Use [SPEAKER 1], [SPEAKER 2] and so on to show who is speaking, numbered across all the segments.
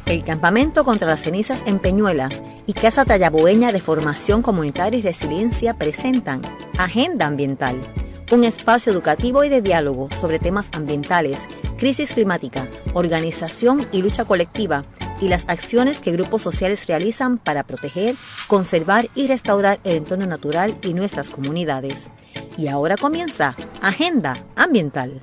[SPEAKER 1] El Campamento contra las Cenizas en Peñuelas y Casa Tallaboeña de Formación Comunitaria y Resiliencia presentan Agenda Ambiental, un espacio educativo y de diálogo sobre temas ambientales, crisis climática, organización y lucha colectiva y las acciones que grupos sociales realizan para proteger, conservar y restaurar el entorno natural y nuestras comunidades. Y ahora comienza Agenda Ambiental.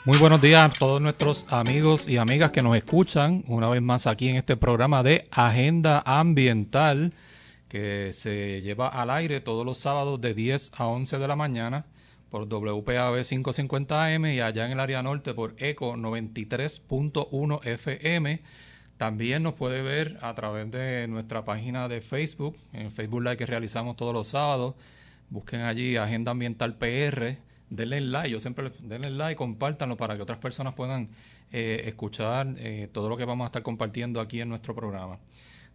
[SPEAKER 2] Muy buenos días a todos nuestros amigos y amigas que nos escuchan una vez más aquí en este programa de Agenda Ambiental que se lleva al aire todos los sábados de 10 a 11 de la mañana por WPAB 550 AM y allá en el área norte por ECO 93.1 FM. También nos puede ver a través de nuestra página de Facebook, en Facebook Live que realizamos todos los sábados. Busquen allí Agenda Ambiental PR. Denle like, denle like, compártanlo para que otras personas puedan escuchar todo lo que vamos a estar compartiendo aquí en nuestro programa.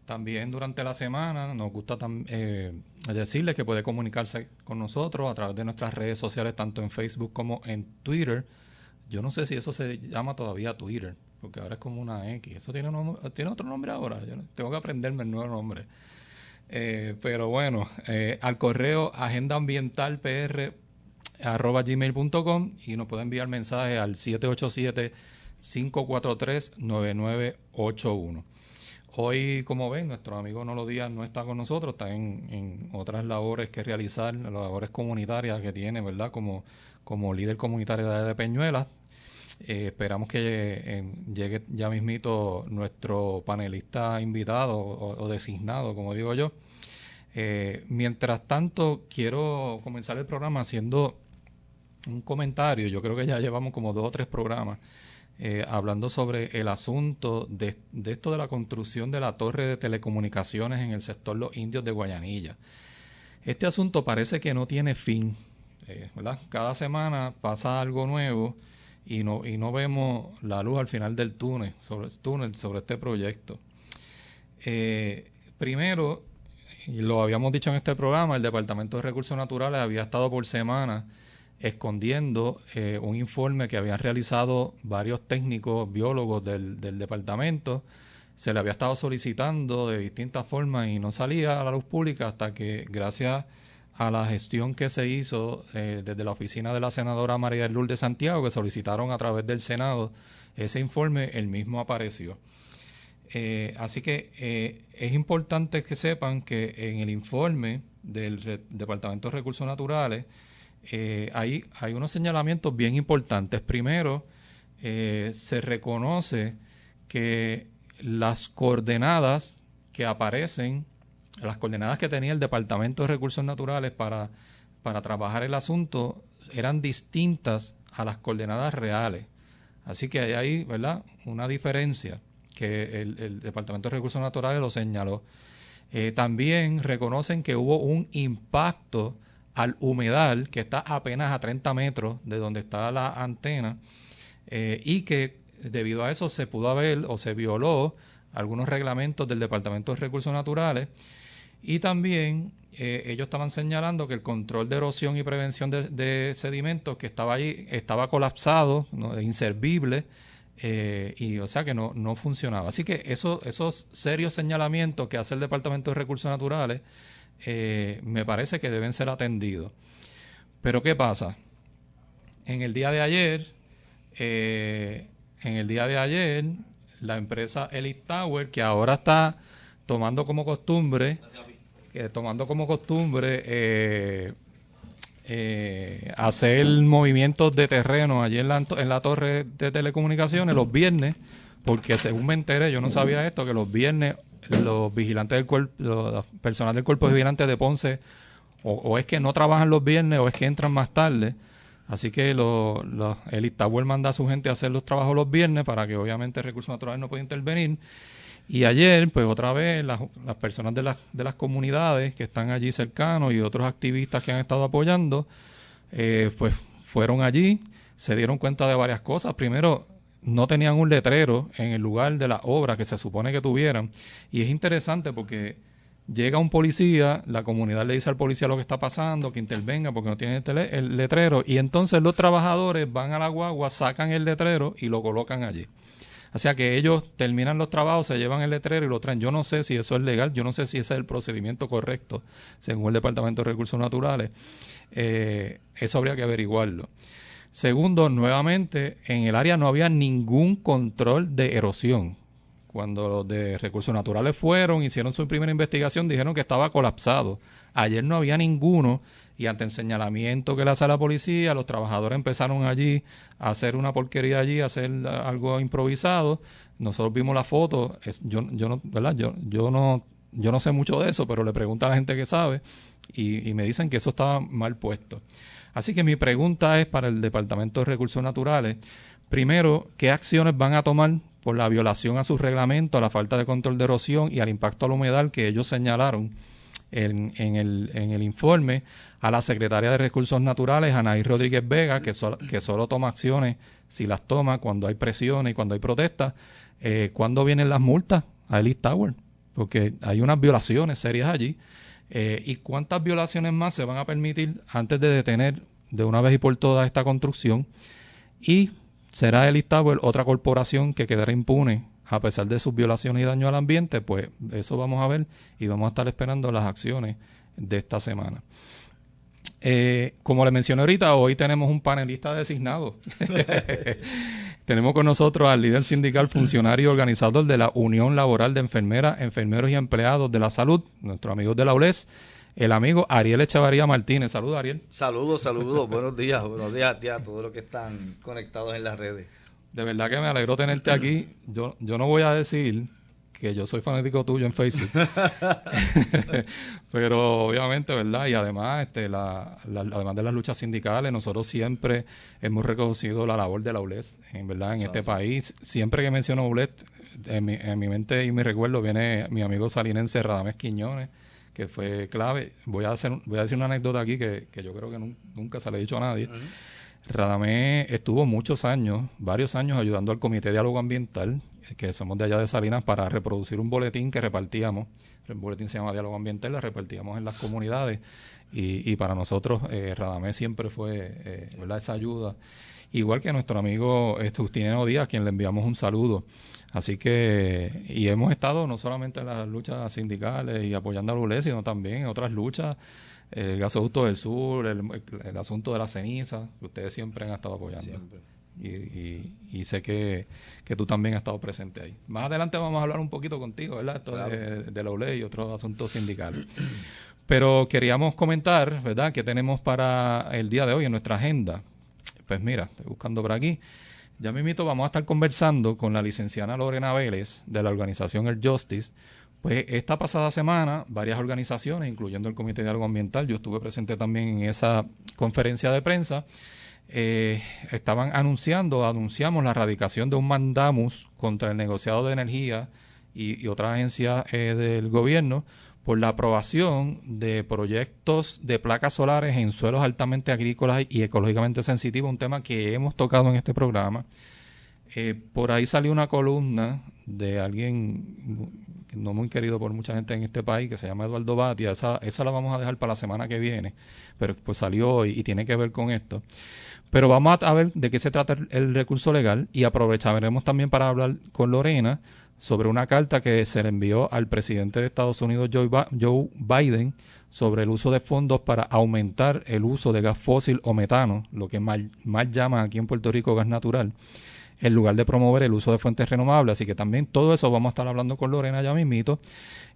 [SPEAKER 2] También durante la semana nos gusta decirles que puede comunicarse con nosotros a través de nuestras redes sociales, tanto en Facebook como en Twitter. Yo no sé si eso se llama todavía Twitter, porque ahora es como una X. ¿Eso tiene otro nombre ahora? Yo tengo que aprenderme el nuevo nombre. Pero bueno, al correo agendaambientalpr@gmail.com y nos puede enviar mensajes al 787-543-9981. Hoy, como ven, nuestro amigo Nolo Díaz no está con nosotros, está en otras labores que realizar, labores comunitarias que tiene, ¿verdad? Como líder comunitario de Peñuelas. Esperamos que llegue ya mismito nuestro panelista invitado o designado, como digo yo. Mientras tanto, quiero comenzar el programa haciendo un comentario. Yo creo que ya llevamos como 2 o 3 programas hablando sobre el asunto de esto de la construcción de la torre de telecomunicaciones en el sector Los Indios de Guayanilla. Este asunto parece que no tiene fin, ¿verdad? Cada semana pasa algo nuevo y no vemos la luz al final del túnel sobre este proyecto. Primero, y lo habíamos dicho en este programa, el Departamento de Recursos Naturales había estado por semanas escondiendo un informe que habían realizado varios técnicos biólogos del departamento. Se le había estado solicitando de distintas formas y no salía a la luz pública hasta que, gracias a la gestión que se hizo desde la oficina de la senadora María del Lourdes Santiago, que solicitaron a través del Senado ese informe, el mismo apareció. Así que es importante que sepan que en el informe del Departamento de Recursos Naturales hay unos señalamientos bien importantes. Primero, se reconoce que las coordenadas que aparecen, las coordenadas que tenía el Departamento de Recursos Naturales para trabajar el asunto eran distintas a las coordenadas reales. Así que hay ahí, ¿verdad?, una diferencia que el Departamento de Recursos Naturales lo señaló. También reconocen que hubo un impacto al humedal que está apenas a 30 metros de donde está la antena y que debido a eso se pudo haber o se violó algunos reglamentos del Departamento de Recursos Naturales. Y también ellos estaban señalando que el control de erosión y prevención de sedimentos que estaba allí estaba colapsado, ¿no?, inservible, y o sea que no funcionaba. Así que esos serios señalamientos que hace el Departamento de Recursos Naturales me parece que deben ser atendidos. Pero ¿qué pasa? En el día de ayer, la empresa Elite Tower, que ahora está tomando como costumbre hacer movimientos de terreno allí en la torre de telecomunicaciones los viernes, porque según me enteré, yo no sabía esto, que los viernes los vigilantes del cuerpo, los personal del cuerpo de vigilantes de Ponce o es que no trabajan los viernes o es que entran más tarde. Así que el Tower manda a su gente a hacer los trabajos los viernes para que obviamente Recursos Naturales no pueda intervenir. Y ayer, pues otra vez, las personas de las comunidades que están allí cercanos y otros activistas que han estado apoyando, pues fueron allí, se dieron cuenta de varias cosas. Primero, no tenían un letrero en el lugar de la obra que se supone que tuvieran. Y es interesante porque llega un policía, la comunidad le dice al policía lo que está pasando, que intervenga porque no tiene el letrero, y entonces los trabajadores van a la guagua, sacan el letrero y lo colocan allí. O sea que ellos terminan los trabajos, se llevan el letrero y lo traen. Yo no sé si eso es legal, yo no sé si ese es el procedimiento correcto, según el Departamento de Recursos Naturales. Eso habría que averiguarlo. Segundo, nuevamente, en el área no había ningún control de erosión. Cuando los de Recursos Naturales fueron, hicieron su primera investigación, dijeron que estaba colapsado. Ayer no había ninguno, y ante el señalamiento que le hace la policía, los trabajadores empezaron allí a hacer una porquería allí, a hacer algo improvisado. Nosotros vimos la foto, yo no sé mucho de eso, pero le pregunto a la gente que sabe, y me dicen que eso estaba mal puesto. Así que mi pregunta es para el Departamento de Recursos Naturales, primero, ¿qué acciones van a tomar por la violación a sus reglamentos, a la falta de control de erosión y al impacto a la humedad que ellos señalaron en el informe a la Secretaria de Recursos Naturales, Anaí Rodríguez Vega, que solo toma acciones si las toma cuando hay presiones y cuando hay protestas? ¿Cuándo vienen las multas a Ellis Tower? Porque hay unas violaciones serias allí. ¿Y cuántas violaciones más se van a permitir antes de detener de una vez y por todas esta construcción? Y ¿será Ellis Tower otra corporación que quedará impune a pesar de sus violaciones y daño al ambiente? Pues eso vamos a ver y vamos a estar esperando las acciones de esta semana. Como le mencioné ahorita, hoy tenemos un panelista designado. Tenemos con nosotros al líder sindical, funcionario y organizador de la Unión Laboral de Enfermeras, Enfermeros y Empleados de la Salud, nuestro amigo de la ULES, el amigo Ariel Echevarría Martínez. Saludos, Ariel.
[SPEAKER 3] Saludos. Buenos días a todos los que están conectados en las redes.
[SPEAKER 2] De verdad que me alegró tenerte aquí. Yo no voy a decir que yo soy fanático tuyo en Facebook. Pero obviamente, ¿verdad? Y además, además de las luchas sindicales, nosotros siempre hemos reconocido la labor de la ULES, en este país. Siempre que menciono ULES, en mi mente y mi recuerdo viene mi amigo salinense Radamés Quiñones, que fue clave. Voy a decir una anécdota aquí que yo creo que nunca se le ha dicho a nadie. Radamés estuvo varios años ayudando al Comité de Diálogo Ambiental, que somos de allá de Salinas, para reproducir un boletín que repartíamos. El boletín se llama Diálogo Ambiental, lo repartíamos en las comunidades y para nosotros Radamés siempre fue ¿verdad? Esa ayuda. Igual que nuestro amigo Justiniano Díaz, quien le enviamos un saludo. Así que, y hemos estado no solamente en las luchas sindicales y apoyando a la ULES, sino también en otras luchas, el gasoducto del sur, el asunto de la ceniza, que ustedes siempre han estado apoyando. Siempre. Y sé que tú también has estado presente ahí. Más adelante vamos a hablar un poquito contigo, ¿verdad? Esto claro. de la ULES y otros asuntos sindicales. Pero queríamos comentar, ¿verdad?, que tenemos para el día de hoy en nuestra agenda. Pues mira, estoy buscando por aquí. Ya mismito vamos a estar conversando con la licenciada Lorena Vélez de la organización El Justice. Pues esta pasada semana varias organizaciones, incluyendo el Comité de Diálogo Ambiental, yo estuve presente también en esa conferencia de prensa, anunciamos la erradicación de un mandamus contra el negociado de energía y otras agencias del gobierno por la aprobación de proyectos de placas solares en suelos altamente agrícolas y ecológicamente sensitivos, un tema que hemos tocado en este programa. Por ahí salió una columna de alguien no muy querido por mucha gente en este país, que se llama Eduardo Batia. Esa la vamos a dejar para la semana que viene, pero pues salió hoy y tiene que ver con esto. Pero vamos a ver de qué se trata el recurso legal y aprovecharemos también para hablar con Lorena sobre una carta que se le envió al presidente de Estados Unidos, Joe Biden, sobre el uso de fondos para aumentar el uso de gas fósil o metano, lo que más llaman aquí en Puerto Rico gas natural, en lugar de promover el uso de fuentes renovables. Así que también todo eso vamos a estar hablando con Lorena ya mismito.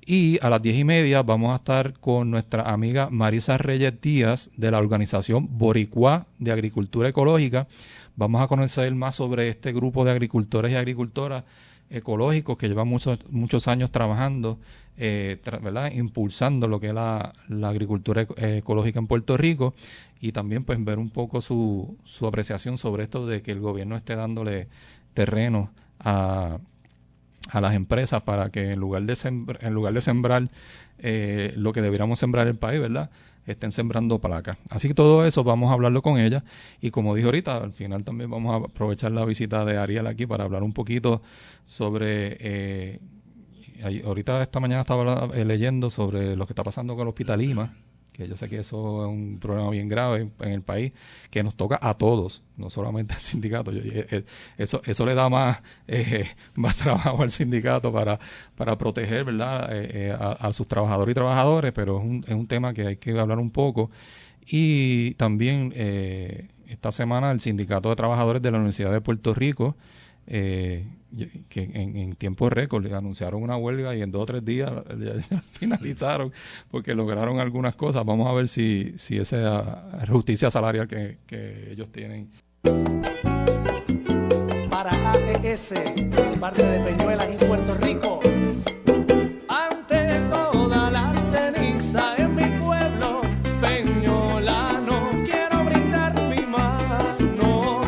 [SPEAKER 2] Y a las 10:30 vamos a estar con nuestra amiga Marisa Reyes Díaz de la organización Boricua de Agricultura Ecológica. Vamos a conocer más sobre este grupo de agricultores y agricultoras ecológicos que llevan muchos años trabajando, ¿verdad?, impulsando lo que es la agricultura ecológica en Puerto Rico, y también pues ver un poco su apreciación sobre esto de que el gobierno esté dándole terreno a las empresas para que en lugar de sembrar lo que debiéramos sembrar en el país, ¿verdad?, estén sembrando placas. Así que todo eso vamos a hablarlo con ella, y como dije ahorita, al final también vamos a aprovechar la visita de Ariel aquí para hablar un poquito sobre ahorita esta mañana estaba leyendo sobre lo que está pasando con el Hospital Lima, que yo sé que eso es un problema bien grave en el país, que nos toca a todos, no solamente al sindicato. Eso le da más trabajo al sindicato para proteger, ¿verdad?, a sus trabajadores y trabajadoras, pero es un tema que hay que hablar un poco. Y también esta semana el Sindicato de Trabajadores de la Universidad de Puerto Rico, que en tiempo récord anunciaron una huelga y en 2 o 3 días ya finalizaron porque lograron algunas cosas. Vamos a ver si esa justicia salarial que ellos tienen.
[SPEAKER 4] Para AES, de parte de Peñuelas en Puerto Rico, ante toda la ceniza en mi pueblo peñolano, quiero brindar mi mano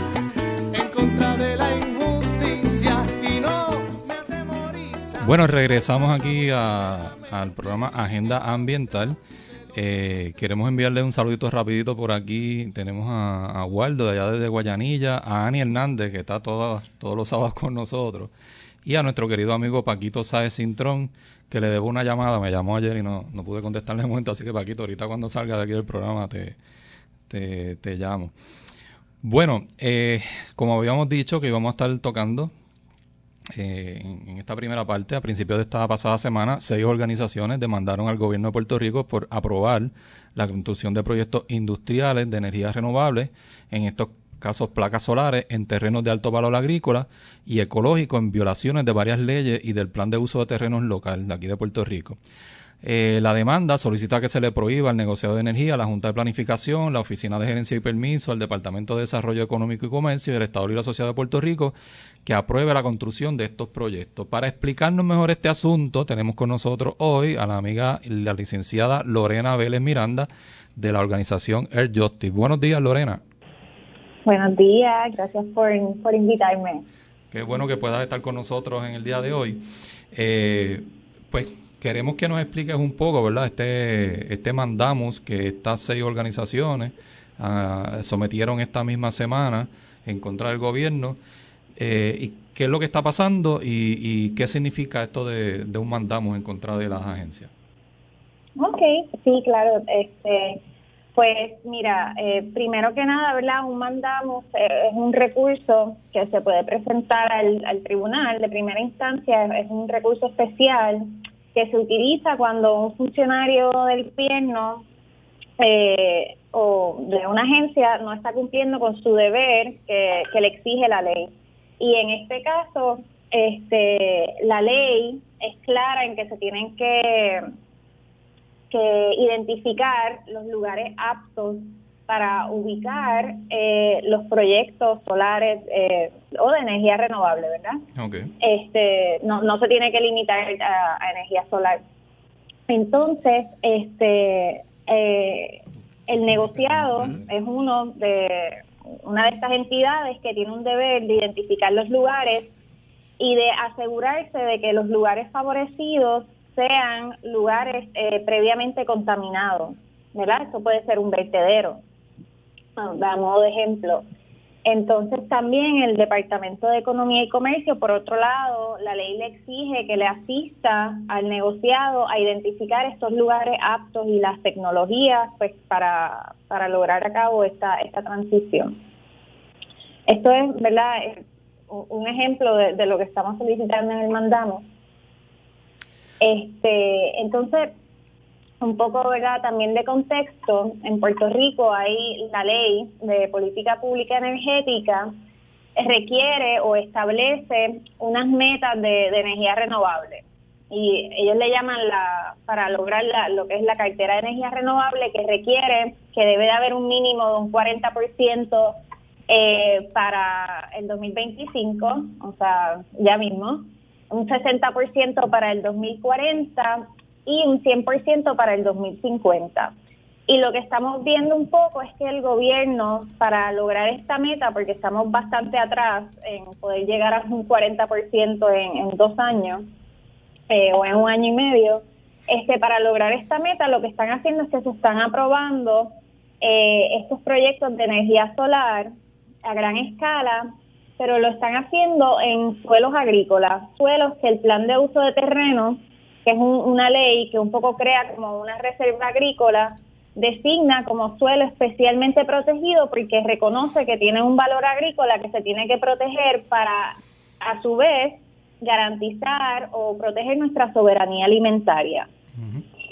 [SPEAKER 4] en contra de la injusticia y no me atemoriza.
[SPEAKER 2] Bueno, regresamos aquí al programa Agenda Ambiental. Queremos enviarle un saludito rapidito por aquí. Tenemos a Waldo de allá desde Guayanilla, a Ani Hernández, que está todos los sábados con nosotros, y a nuestro querido amigo Paquito Sáez Cintrón, que le debo una llamada. Me llamó ayer y no pude contestarle en el momento, así que Paquito, ahorita cuando salga de aquí del programa te llamo. Bueno, como habíamos dicho que íbamos a estar tocando en esta primera parte, a principios de esta pasada semana, 6 organizaciones demandaron al gobierno de Puerto Rico por aprobar la construcción de proyectos industriales de energías renovables, en estos casos placas solares, en terrenos de alto valor agrícola y ecológico, en violaciones de varias leyes y del plan de uso de terrenos local de aquí de Puerto Rico. La demanda solicita que se le prohíba al negociado de energía, la Junta de Planificación, la Oficina de Gerencia y Permiso, el Departamento de Desarrollo Económico y Comercio y el Estado Libre Asociado de Puerto Rico que apruebe la construcción de estos proyectos. Para explicarnos mejor este asunto, tenemos con nosotros hoy a la amiga, la licenciada Lorena Vélez Miranda, de la organización Earth Justice. Buenos días, Lorena.
[SPEAKER 5] Buenos días, gracias por invitarme.
[SPEAKER 2] Qué bueno que puedas estar con nosotros en el día de hoy. Pues queremos que nos expliques un poco, ¿verdad? Este mandamos que estas 6 organizaciones sometieron esta misma semana en contra del gobierno, y qué es lo que está pasando y qué significa esto de un mandamos en contra de las agencias.
[SPEAKER 5] Ok, sí, claro. Pues mira, primero que nada, ¿verdad? Un mandamos es un recurso que se puede presentar al tribunal de primera instancia, es un recurso especial que se utiliza cuando un funcionario del gobierno o de una agencia no está cumpliendo con su deber que le exige la ley. Y en este caso, la ley es clara en que se tienen que identificar los lugares aptos para ubicar los proyectos solares o de energía renovable, ¿verdad?
[SPEAKER 2] Okay.
[SPEAKER 5] No se tiene que limitar a energía solar. Entonces, el negociado es una de estas entidades que tiene un deber de identificar los lugares y de asegurarse de que los lugares favorecidos sean lugares previamente contaminados, ¿verdad? Eso puede ser un vertedero, a modo de ejemplo. Entonces también el Departamento de Economía y Comercio, por otro lado, la ley le exige que le asista al negociado a identificar estos lugares aptos y las tecnologías pues para lograr a cabo esta transición. Esto es, ¿verdad?, un ejemplo de lo que estamos solicitando en el mandamos. Entonces, un poco, ¿verdad?, también de contexto, en Puerto Rico hay la ley de política pública energética, requiere o establece unas metas de energía renovable. Y ellos le llaman para lograr lo que es la cartera de energía renovable, que requiere que debe de haber un mínimo de un 40% para el 2025, o sea, ya mismo, un 60% para el 2040 y un 100% para el 2050. Y lo que estamos viendo un poco es que el gobierno, para lograr esta meta, porque estamos bastante atrás en poder llegar a un 40% en 2 años, o en 1 año y medio, para lograr esta meta lo que están haciendo es que se están aprobando estos proyectos de energía solar a gran escala, pero lo están haciendo en suelos agrícolas, suelos que el plan de uso de terreno, que es una ley que un poco crea como una reserva agrícola, designa como suelo especialmente protegido porque reconoce que tiene un valor agrícola que se tiene que proteger para, a su vez, garantizar o proteger nuestra soberanía alimentaria.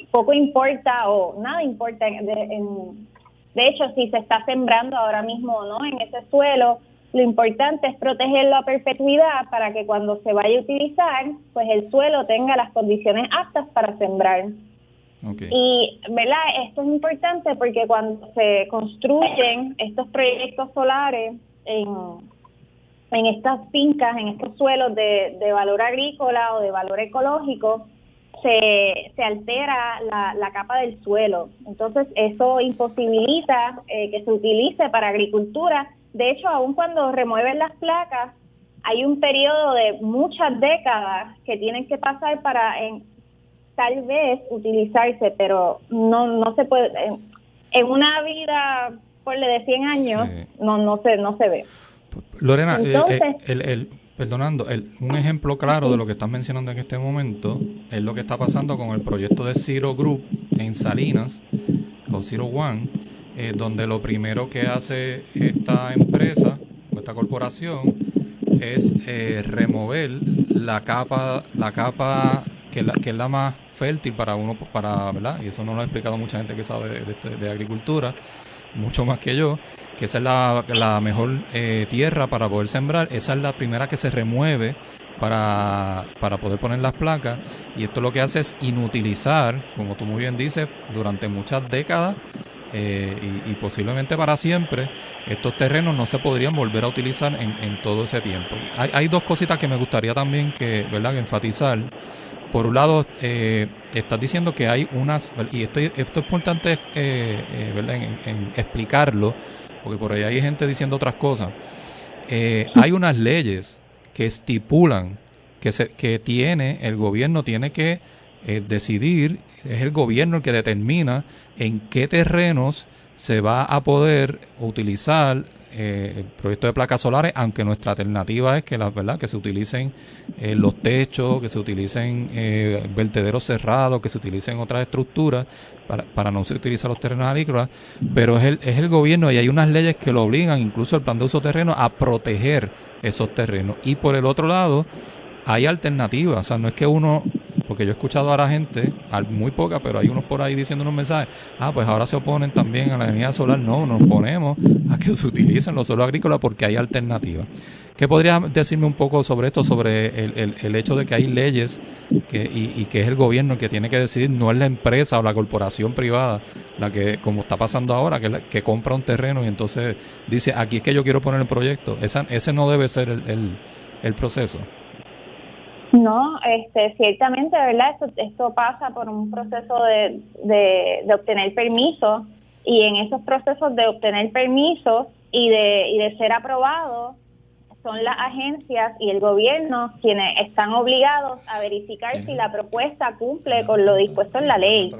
[SPEAKER 5] Poco importa o nada importa, de hecho, si se está sembrando ahora mismo o no en ese suelo, lo importante es protegerlo a perpetuidad para que cuando se vaya a utilizar, pues el suelo tenga las condiciones aptas para sembrar.
[SPEAKER 2] Okay.
[SPEAKER 5] Y, ¿verdad? Esto es importante porque cuando se construyen estos proyectos solares en estas fincas, en estos suelos de valor agrícola o de valor ecológico, se altera la capa del suelo. Entonces, eso imposibilita que se utilice para agricultura. De hecho, aun cuando remueven las placas, hay un periodo de muchas décadas que tienen que pasar para tal vez utilizarse, pero no se puede. En una vida, ponle de 100 años, sí. no se ve.
[SPEAKER 2] Lorena,
[SPEAKER 5] entonces,
[SPEAKER 2] un ejemplo claro de lo que estás mencionando en este momento es lo que está pasando con el proyecto de Zero Group en Salinas, o Zero One, donde lo primero que hace esta empresa, o esta corporación, es remover la capa que es la más fértil para ¿verdad? Y eso no lo ha explicado mucha gente que sabe de agricultura, mucho más que yo, que esa es la mejor tierra para poder sembrar. Esa es la primera que se remueve para poder poner las placas, y esto lo que hace es inutilizar, como tú muy bien dices, durante muchas décadas y posiblemente para siempre, estos terrenos no se podrían volver a utilizar en todo ese tiempo. Hay dos cositas que me gustaría también que enfatizar. Por un lado, estás diciendo que hay unas, y esto es importante ¿verdad? En explicarlo, porque por ahí hay gente diciendo otras cosas. Hay unas leyes que estipulan que tiene el gobierno, tiene que decidir, es el gobierno el que determina en qué terrenos se va a poder utilizar el proyecto de placas solares, aunque nuestra alternativa es que que se utilicen los techos, que se utilicen vertederos cerrados, que se utilicen otras estructuras para no se utilizar los terrenos agrícolas, pero es el gobierno, y hay unas leyes que lo obligan, incluso el plan de uso de terreno, a proteger esos terrenos. Y por el otro lado hay alternativas, o sea, no es que porque yo he escuchado a la gente, muy poca, pero hay unos por ahí diciendo unos mensajes, pues ahora se oponen también a la energía solar. No, nos oponemos a que se utilicen los suelos agrícolas porque hay alternativas. ¿Qué podrías decirme un poco sobre esto, sobre el hecho de que hay leyes y que es el gobierno el que tiene que decidir, no es la empresa o la corporación privada la que, como está pasando ahora, que compra un terreno y entonces dice, aquí es que yo quiero poner el proyecto? Ese no debe ser el proceso.
[SPEAKER 5] No, ciertamente, ¿verdad? Esto pasa por un proceso de obtener permisos, y en esos procesos de obtener permisos y de ser aprobados, son las agencias y el gobierno quienes están obligados a verificar si la propuesta cumple con lo dispuesto en la ley.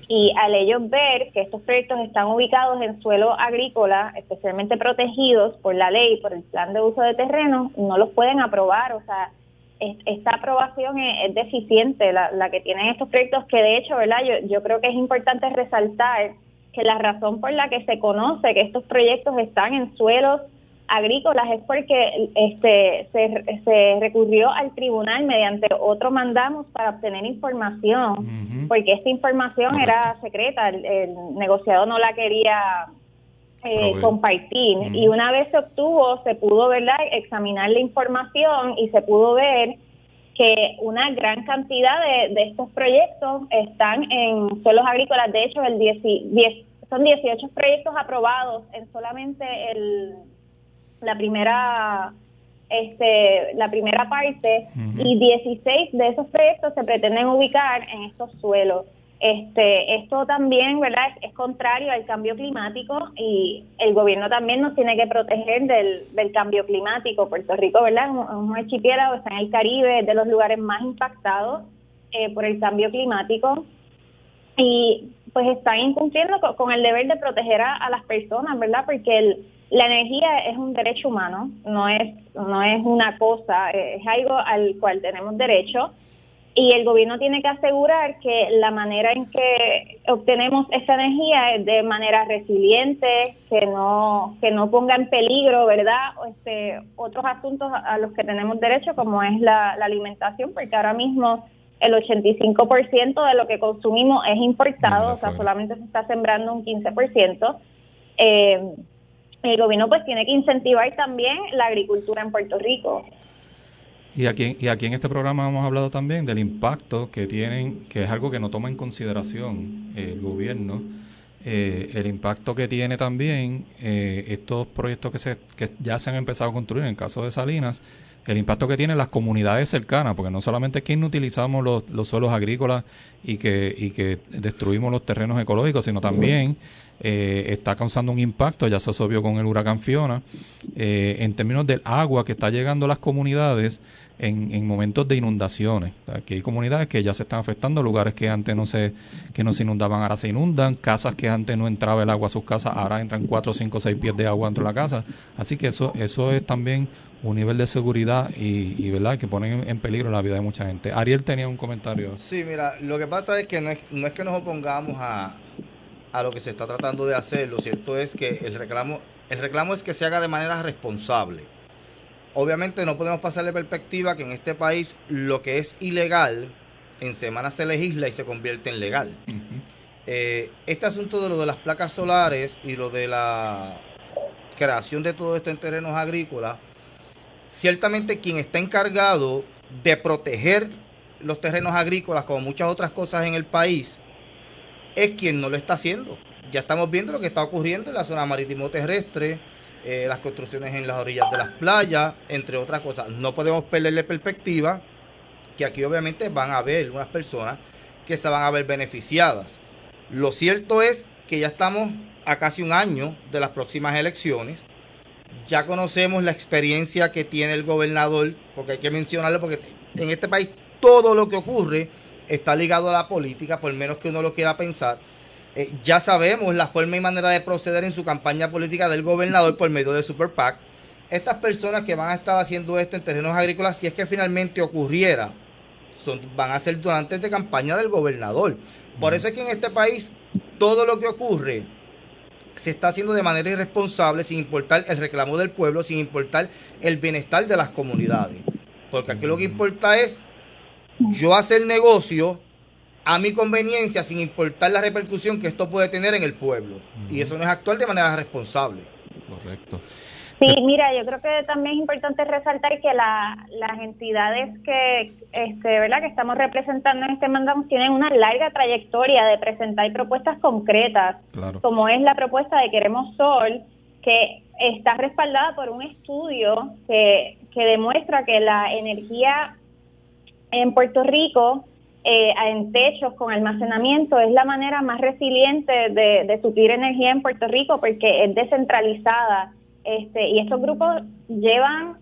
[SPEAKER 5] Y al ellos ver que estos proyectos están ubicados en suelo agrícola, especialmente protegidos por la ley, por el plan de uso de terreno, no los pueden aprobar. O sea, esta aprobación es deficiente, la que tienen estos proyectos, que de hecho, ¿verdad? Yo creo que es importante resaltar que la razón por la que se conoce que estos proyectos están en suelos agrícolas es porque se recurrió al tribunal mediante otro mandamos para obtener información, porque esta información era secreta, el negociado no la quería compartir, y una vez se obtuvo, se pudo, ¿verdad?, examinar la información y se pudo ver que una gran cantidad de estos proyectos están en suelos agrícolas. De hecho, son 18 proyectos aprobados en solamente la primera parte, y 16 de esos proyectos se pretenden ubicar en estos suelos. Esto también, ¿verdad?, es contrario al cambio climático, y el gobierno también nos tiene que proteger del cambio climático. Puerto Rico, ¿verdad?, es un archipiélago, está en el Caribe, es de los lugares más impactados por el cambio climático, y pues están incumpliendo con el deber de proteger a las personas, ¿verdad?, porque La energía es un derecho humano, no es una cosa, es algo al cual tenemos derecho, y el gobierno tiene que asegurar que la manera en que obtenemos esa energía es de manera resiliente, que no ponga en peligro, ¿verdad?, otros asuntos a los que tenemos derecho, como es la alimentación, porque ahora mismo el 85% de lo que consumimos es importado, o sea, solamente se está sembrando un 15%. El gobierno pues tiene que incentivar también la agricultura en Puerto Rico.
[SPEAKER 2] Y aquí en este programa hemos hablado también del impacto que tienen, que es algo que no toma en consideración el gobierno, el impacto que tiene también estos proyectos que ya se han empezado a construir, en el caso de Salinas, el impacto que tienen las comunidades cercanas, porque no solamente es que inutilizamos los suelos agrícolas y que destruimos los terrenos ecológicos, sino también está causando un impacto, ya se vio con el huracán Fiona, en términos del agua que está llegando a las comunidades en momentos de inundaciones. Aquí hay comunidades que ya se están afectando, lugares que antes no se inundaban, ahora se inundan, casas que antes no entraba el agua a sus casas, ahora entran 4, 5, 6 pies de agua dentro de la casa. Así que eso es también un nivel de seguridad y verdad que ponen en peligro la vida de mucha gente. Ariel tenía un comentario.
[SPEAKER 3] Sí, mira, lo que pasa es que no es que nos opongamos a lo que se está tratando de hacer. Lo cierto es que el reclamo es que se haga de manera responsable. Obviamente no podemos pasarle perspectiva que en este país lo que es ilegal en semanas se legisla y se convierte en legal. Uh-huh. Este asunto de lo de las placas solares y lo de la creación de todo esto en terrenos agrícolas, ciertamente quien está encargado de proteger los terrenos agrícolas, como muchas otras cosas en el país, es quien no lo está haciendo. Ya estamos viendo lo que está ocurriendo en la zona marítimo terrestre, las construcciones en las orillas de las playas, entre otras cosas. No podemos perderle perspectiva que aquí obviamente van a haber unas personas que se van a ver beneficiadas. Lo cierto es que ya estamos a casi un año de las próximas elecciones. Ya conocemos la experiencia que tiene el gobernador, porque hay que mencionarlo, porque en este país todo lo que ocurre está ligado a la política, por menos que uno lo quiera pensar. Ya sabemos la forma y manera de proceder en su campaña política del gobernador por medio de Super PAC. Estas personas que van a estar haciendo esto en terrenos agrícolas, si es que finalmente ocurriera, van a ser donantes de campaña del gobernador. Por eso es que en este país todo lo que ocurre se está haciendo de manera irresponsable, sin importar el reclamo del pueblo, sin importar el bienestar de las comunidades. Porque aquí lo que importa es yo hacer negocio a mi conveniencia, sin importar la repercusión que esto puede tener en el pueblo. Uh-huh. Y eso no es actuar de manera responsable.
[SPEAKER 2] Correcto.
[SPEAKER 5] Sí, mira, yo creo que también es importante resaltar que las entidades que ¿verdad?, que estamos representando en este mandato tienen una larga trayectoria de presentar propuestas concretas, claro, como es la propuesta de Queremos Sol, que está respaldada por un estudio que demuestra que la energía en Puerto Rico, en techos con almacenamiento, es la manera más resiliente de suplir energía en Puerto Rico, porque es descentralizada. Y estos grupos llevan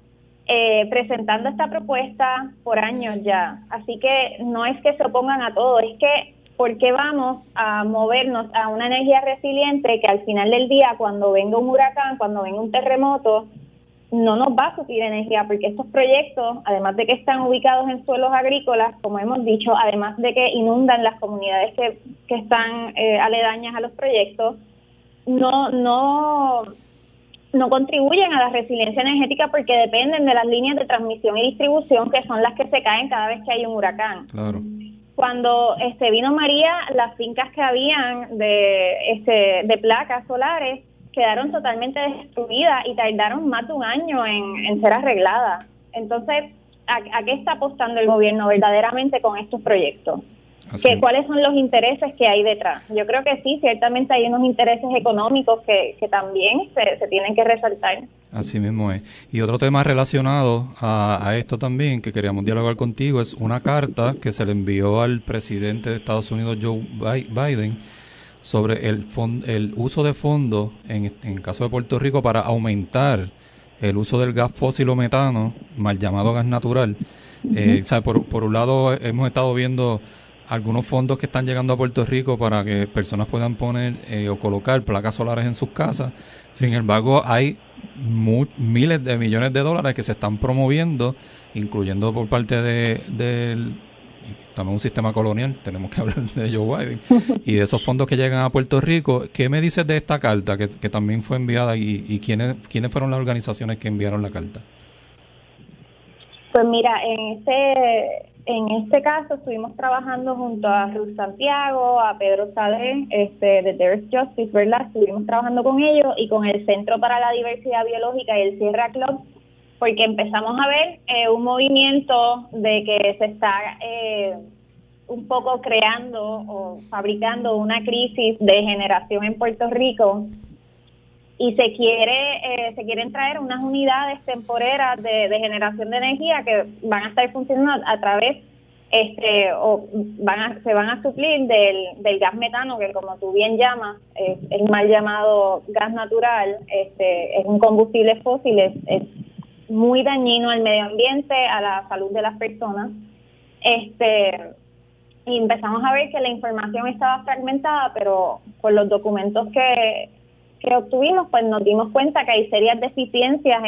[SPEAKER 5] presentando esta propuesta por años ya. Así que no es que se opongan a todo, es que ¿por qué vamos a movernos a una energía resiliente que al final del día, cuando venga un huracán, cuando venga un terremoto, no nos va a suplir energía? Porque estos proyectos, además de que están ubicados en suelos agrícolas, como hemos dicho, además de que inundan las comunidades que están aledañas a los proyectos, no contribuyen a la resiliencia energética, porque dependen de las líneas de transmisión y distribución, que son las que se caen cada vez que hay un huracán.
[SPEAKER 2] Claro.
[SPEAKER 5] Cuando vino María, las fincas que habían de placas solares quedaron totalmente destruidas y tardaron más de un año en ser arregladas. Entonces, ¿a qué está apostando el gobierno verdaderamente con estos proyectos? ¿Cuáles son los intereses que hay detrás? Yo creo que sí, ciertamente hay unos intereses económicos que también se tienen que resaltar.
[SPEAKER 2] Así mismo es. Y otro tema relacionado a esto también que queríamos dialogar contigo es una carta que se le envió al presidente de Estados Unidos, Joe Biden, sobre el uso de fondos en el caso de Puerto Rico para aumentar el uso del gas fósil o metano, mal llamado gas natural. Uh-huh. Por un lado hemos estado viendo algunos fondos que están llegando a Puerto Rico para que personas puedan poner o colocar placas solares en sus casas. Sin embargo, hay miles de millones de dólares que se están promoviendo, incluyendo por parte del también un sistema colonial, tenemos que hablar de Joe Biden, y de esos fondos que llegan a Puerto Rico. ¿Qué me dices de esta carta que también fue enviada y quiénes fueron las organizaciones que enviaron la carta?
[SPEAKER 5] Pues mira, en este caso estuvimos trabajando junto a Ruth Santiago, a Pedro Salé, de There's Justice, ¿verdad? Estuvimos trabajando con ellos y con el Centro para la Diversidad Biológica y el Sierra Club, porque empezamos a ver un movimiento de que se está un poco creando o fabricando una crisis de generación en Puerto Rico, y se quieren traer unas unidades temporeras de generación de energía que van a estar funcionando a través se van a suplir del gas metano, que como tú bien llamas es el mal llamado gas natural. Es un combustible fósil, es muy dañino al medio ambiente, a la salud de las personas. Y empezamos a ver que la información estaba fragmentada, pero con los documentos que obtuvimos, pues nos dimos cuenta que hay serias deficiencias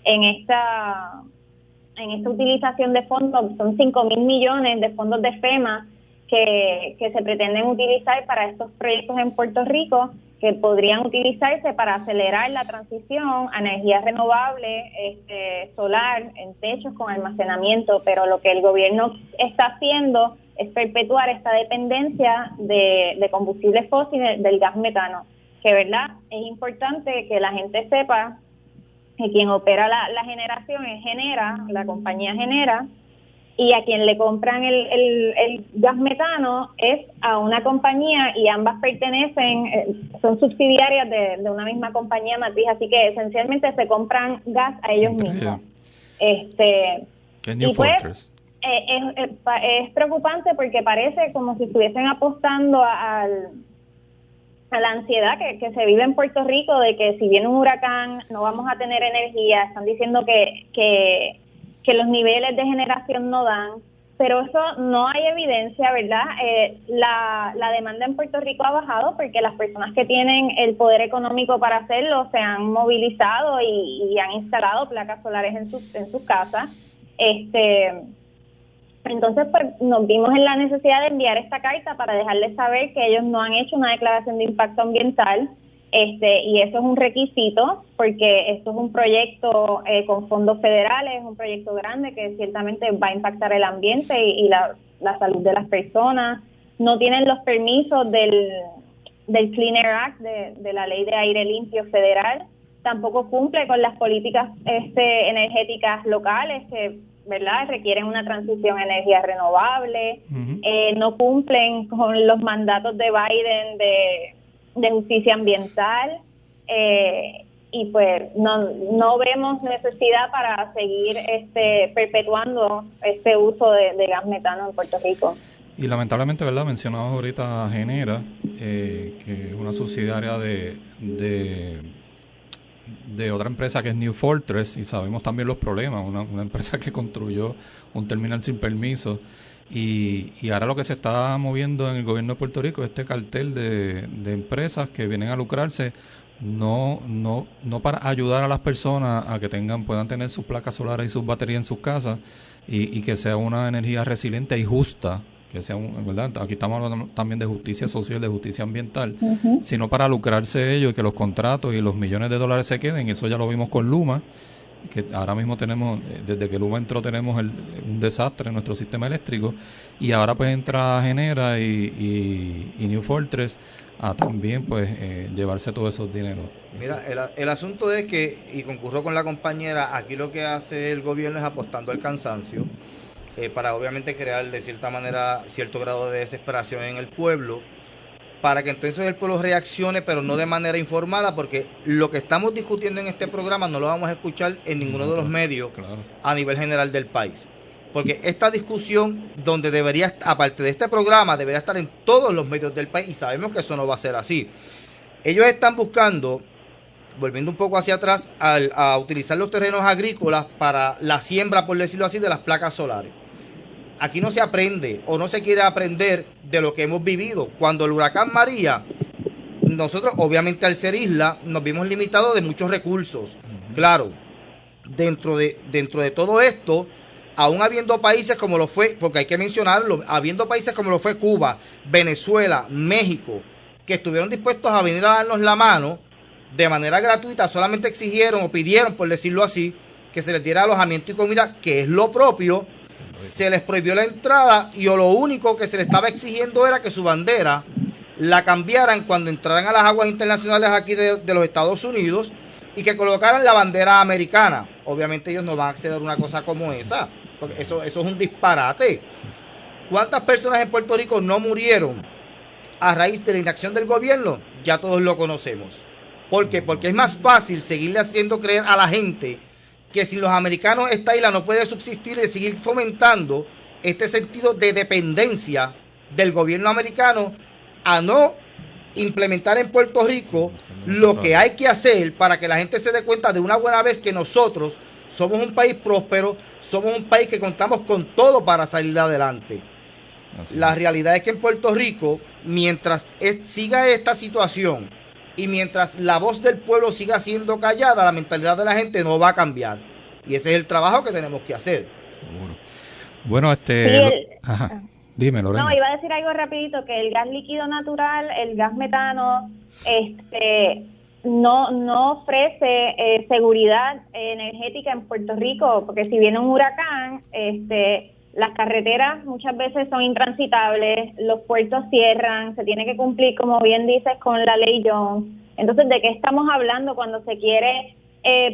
[SPEAKER 5] en esta utilización de fondos. Son 5,000 millones de fondos de FEMA que se pretenden utilizar para estos proyectos en Puerto Rico, que podrían utilizarse para acelerar la transición a energías renovables, solar, en techos con almacenamiento, pero lo que el gobierno está haciendo es perpetuar esta dependencia de combustibles fósiles, del gas metano, que verdad es importante que la gente sepa que quien opera la generación es Genera, la compañía Genera, y a quien le compran el gas metano es a una compañía, y ambas pertenecen, son subsidiarias de una misma compañía matriz, así que esencialmente se compran gas a ellos mismos.
[SPEAKER 2] ¿Qué es New Fortress?
[SPEAKER 5] Es preocupante porque parece como si estuviesen apostando a la ansiedad que se vive en Puerto Rico de que si viene un huracán no vamos a tener energía. Están diciendo que los niveles de generación no dan, pero eso no hay evidencia, ¿verdad? La demanda en Puerto Rico ha bajado porque las personas que tienen el poder económico para hacerlo se han movilizado y han instalado placas solares en sus casas. Entonces, pues nos vimos en la necesidad de enviar esta carta para dejarles saber que ellos no han hecho una declaración de impacto ambiental, y eso es un requisito porque esto es un proyecto con fondos federales, es un proyecto grande que ciertamente va a impactar el ambiente y la salud de las personas. No tienen los permisos del Clean Air Act, de la Ley de Aire Limpio federal. Tampoco cumple con las políticas energéticas locales que, ¿verdad?, requieren una transición a energías renovables. No cumplen con los mandatos de Biden de justicia ambiental, y pues no vemos necesidad para seguir perpetuando este uso de gas metano en Puerto Rico.
[SPEAKER 2] Y lamentablemente, ¿verdad?, mencionabas ahorita a Genera, que es una subsidiaria de otra empresa que es New Fortress, y sabemos también los problemas, una empresa que construyó un terminal sin permiso, y ahora lo que se está moviendo en el gobierno de Puerto Rico es este cartel de empresas que vienen a lucrarse, no para ayudar a las personas a que puedan tener sus placas solares y sus baterías en sus casas, y que sea una energía resiliente y justa, que sea ¿verdad? Aquí estamos hablando también de justicia social, de justicia ambiental, sino para lucrarse ellos y que los contratos y los millones de dólares se queden. Eso ya lo vimos con Luma, que ahora mismo tenemos, desde que Luma entró tenemos un desastre en nuestro sistema eléctrico, y ahora pues entra Genera y New Fortress a también pues llevarse todos esos dineros.
[SPEAKER 3] Mira, el asunto es que, y concurro con la compañera, aquí lo que hace el gobierno es apostando al cansancio, para obviamente crear de cierta manera cierto grado de desesperación en el pueblo, para que entonces el pueblo reaccione, pero no de manera informada, porque lo que estamos discutiendo en este programa no lo vamos a escuchar en ninguno de los medios a nivel general del país. Porque esta discusión, donde debería, aparte de este programa, debería estar en todos los medios del país, y sabemos que eso no va a ser así. Ellos están buscando, volviendo un poco hacia atrás, a utilizar los terrenos agrícolas para la siembra, por decirlo así, de las placas solares. aquí no se aprende o no se quiere aprender de lo que hemos vivido. Cuando el huracán María, nosotros obviamente al ser isla nos vimos limitados de muchos recursos. Claro, dentro de todo esto, aún habiendo países como lo fue, porque hay que mencionarlo, habiendo países como lo fue Cuba, Venezuela, México, que estuvieron dispuestos a venir a darnos la mano de manera gratuita, solamente exigieron o pidieron, por decirlo así, que se les diera alojamiento y comida, que es lo propio. Se les prohibió la entrada y lo único que se les estaba exigiendo era que su bandera la cambiaran cuando entraran a las aguas internacionales aquí de los Estados Unidos y que colocaran la bandera americana. Obviamente ellos no van a acceder a una cosa como esa, porque eso es un disparate. ¿Cuántas personas en Puerto Rico no murieron a raíz de la inacción del gobierno? Ya todos lo conocemos. ¿Por qué? Porque es más fácil seguirle haciendo creer a la gente que sin los americanos esta isla no puede subsistir y seguir fomentando este sentido de dependencia del gobierno americano a no implementar en Puerto Rico lo que hay que hacer para que la gente se dé cuenta de una buena vez que nosotros somos un país próspero, somos un país que contamos con todo para salir adelante. La realidad es que en Puerto Rico, mientras siga esta situación y mientras la voz del pueblo siga siendo callada, la mentalidad de la gente no va a cambiar. Y ese es el trabajo que tenemos que hacer.
[SPEAKER 2] Seguro. Bueno,
[SPEAKER 5] Ajá.
[SPEAKER 2] Dime, Lorena.
[SPEAKER 5] No, iba a decir algo rapidito, que el gas líquido natural, el gas metano, no ofrece seguridad energética en Puerto Rico, porque si viene un huracán, las carreteras muchas veces son intransitables, los puertos cierran, se tiene que cumplir, como bien dices, con la ley Jones. Entonces, ¿de qué estamos hablando cuando se quiere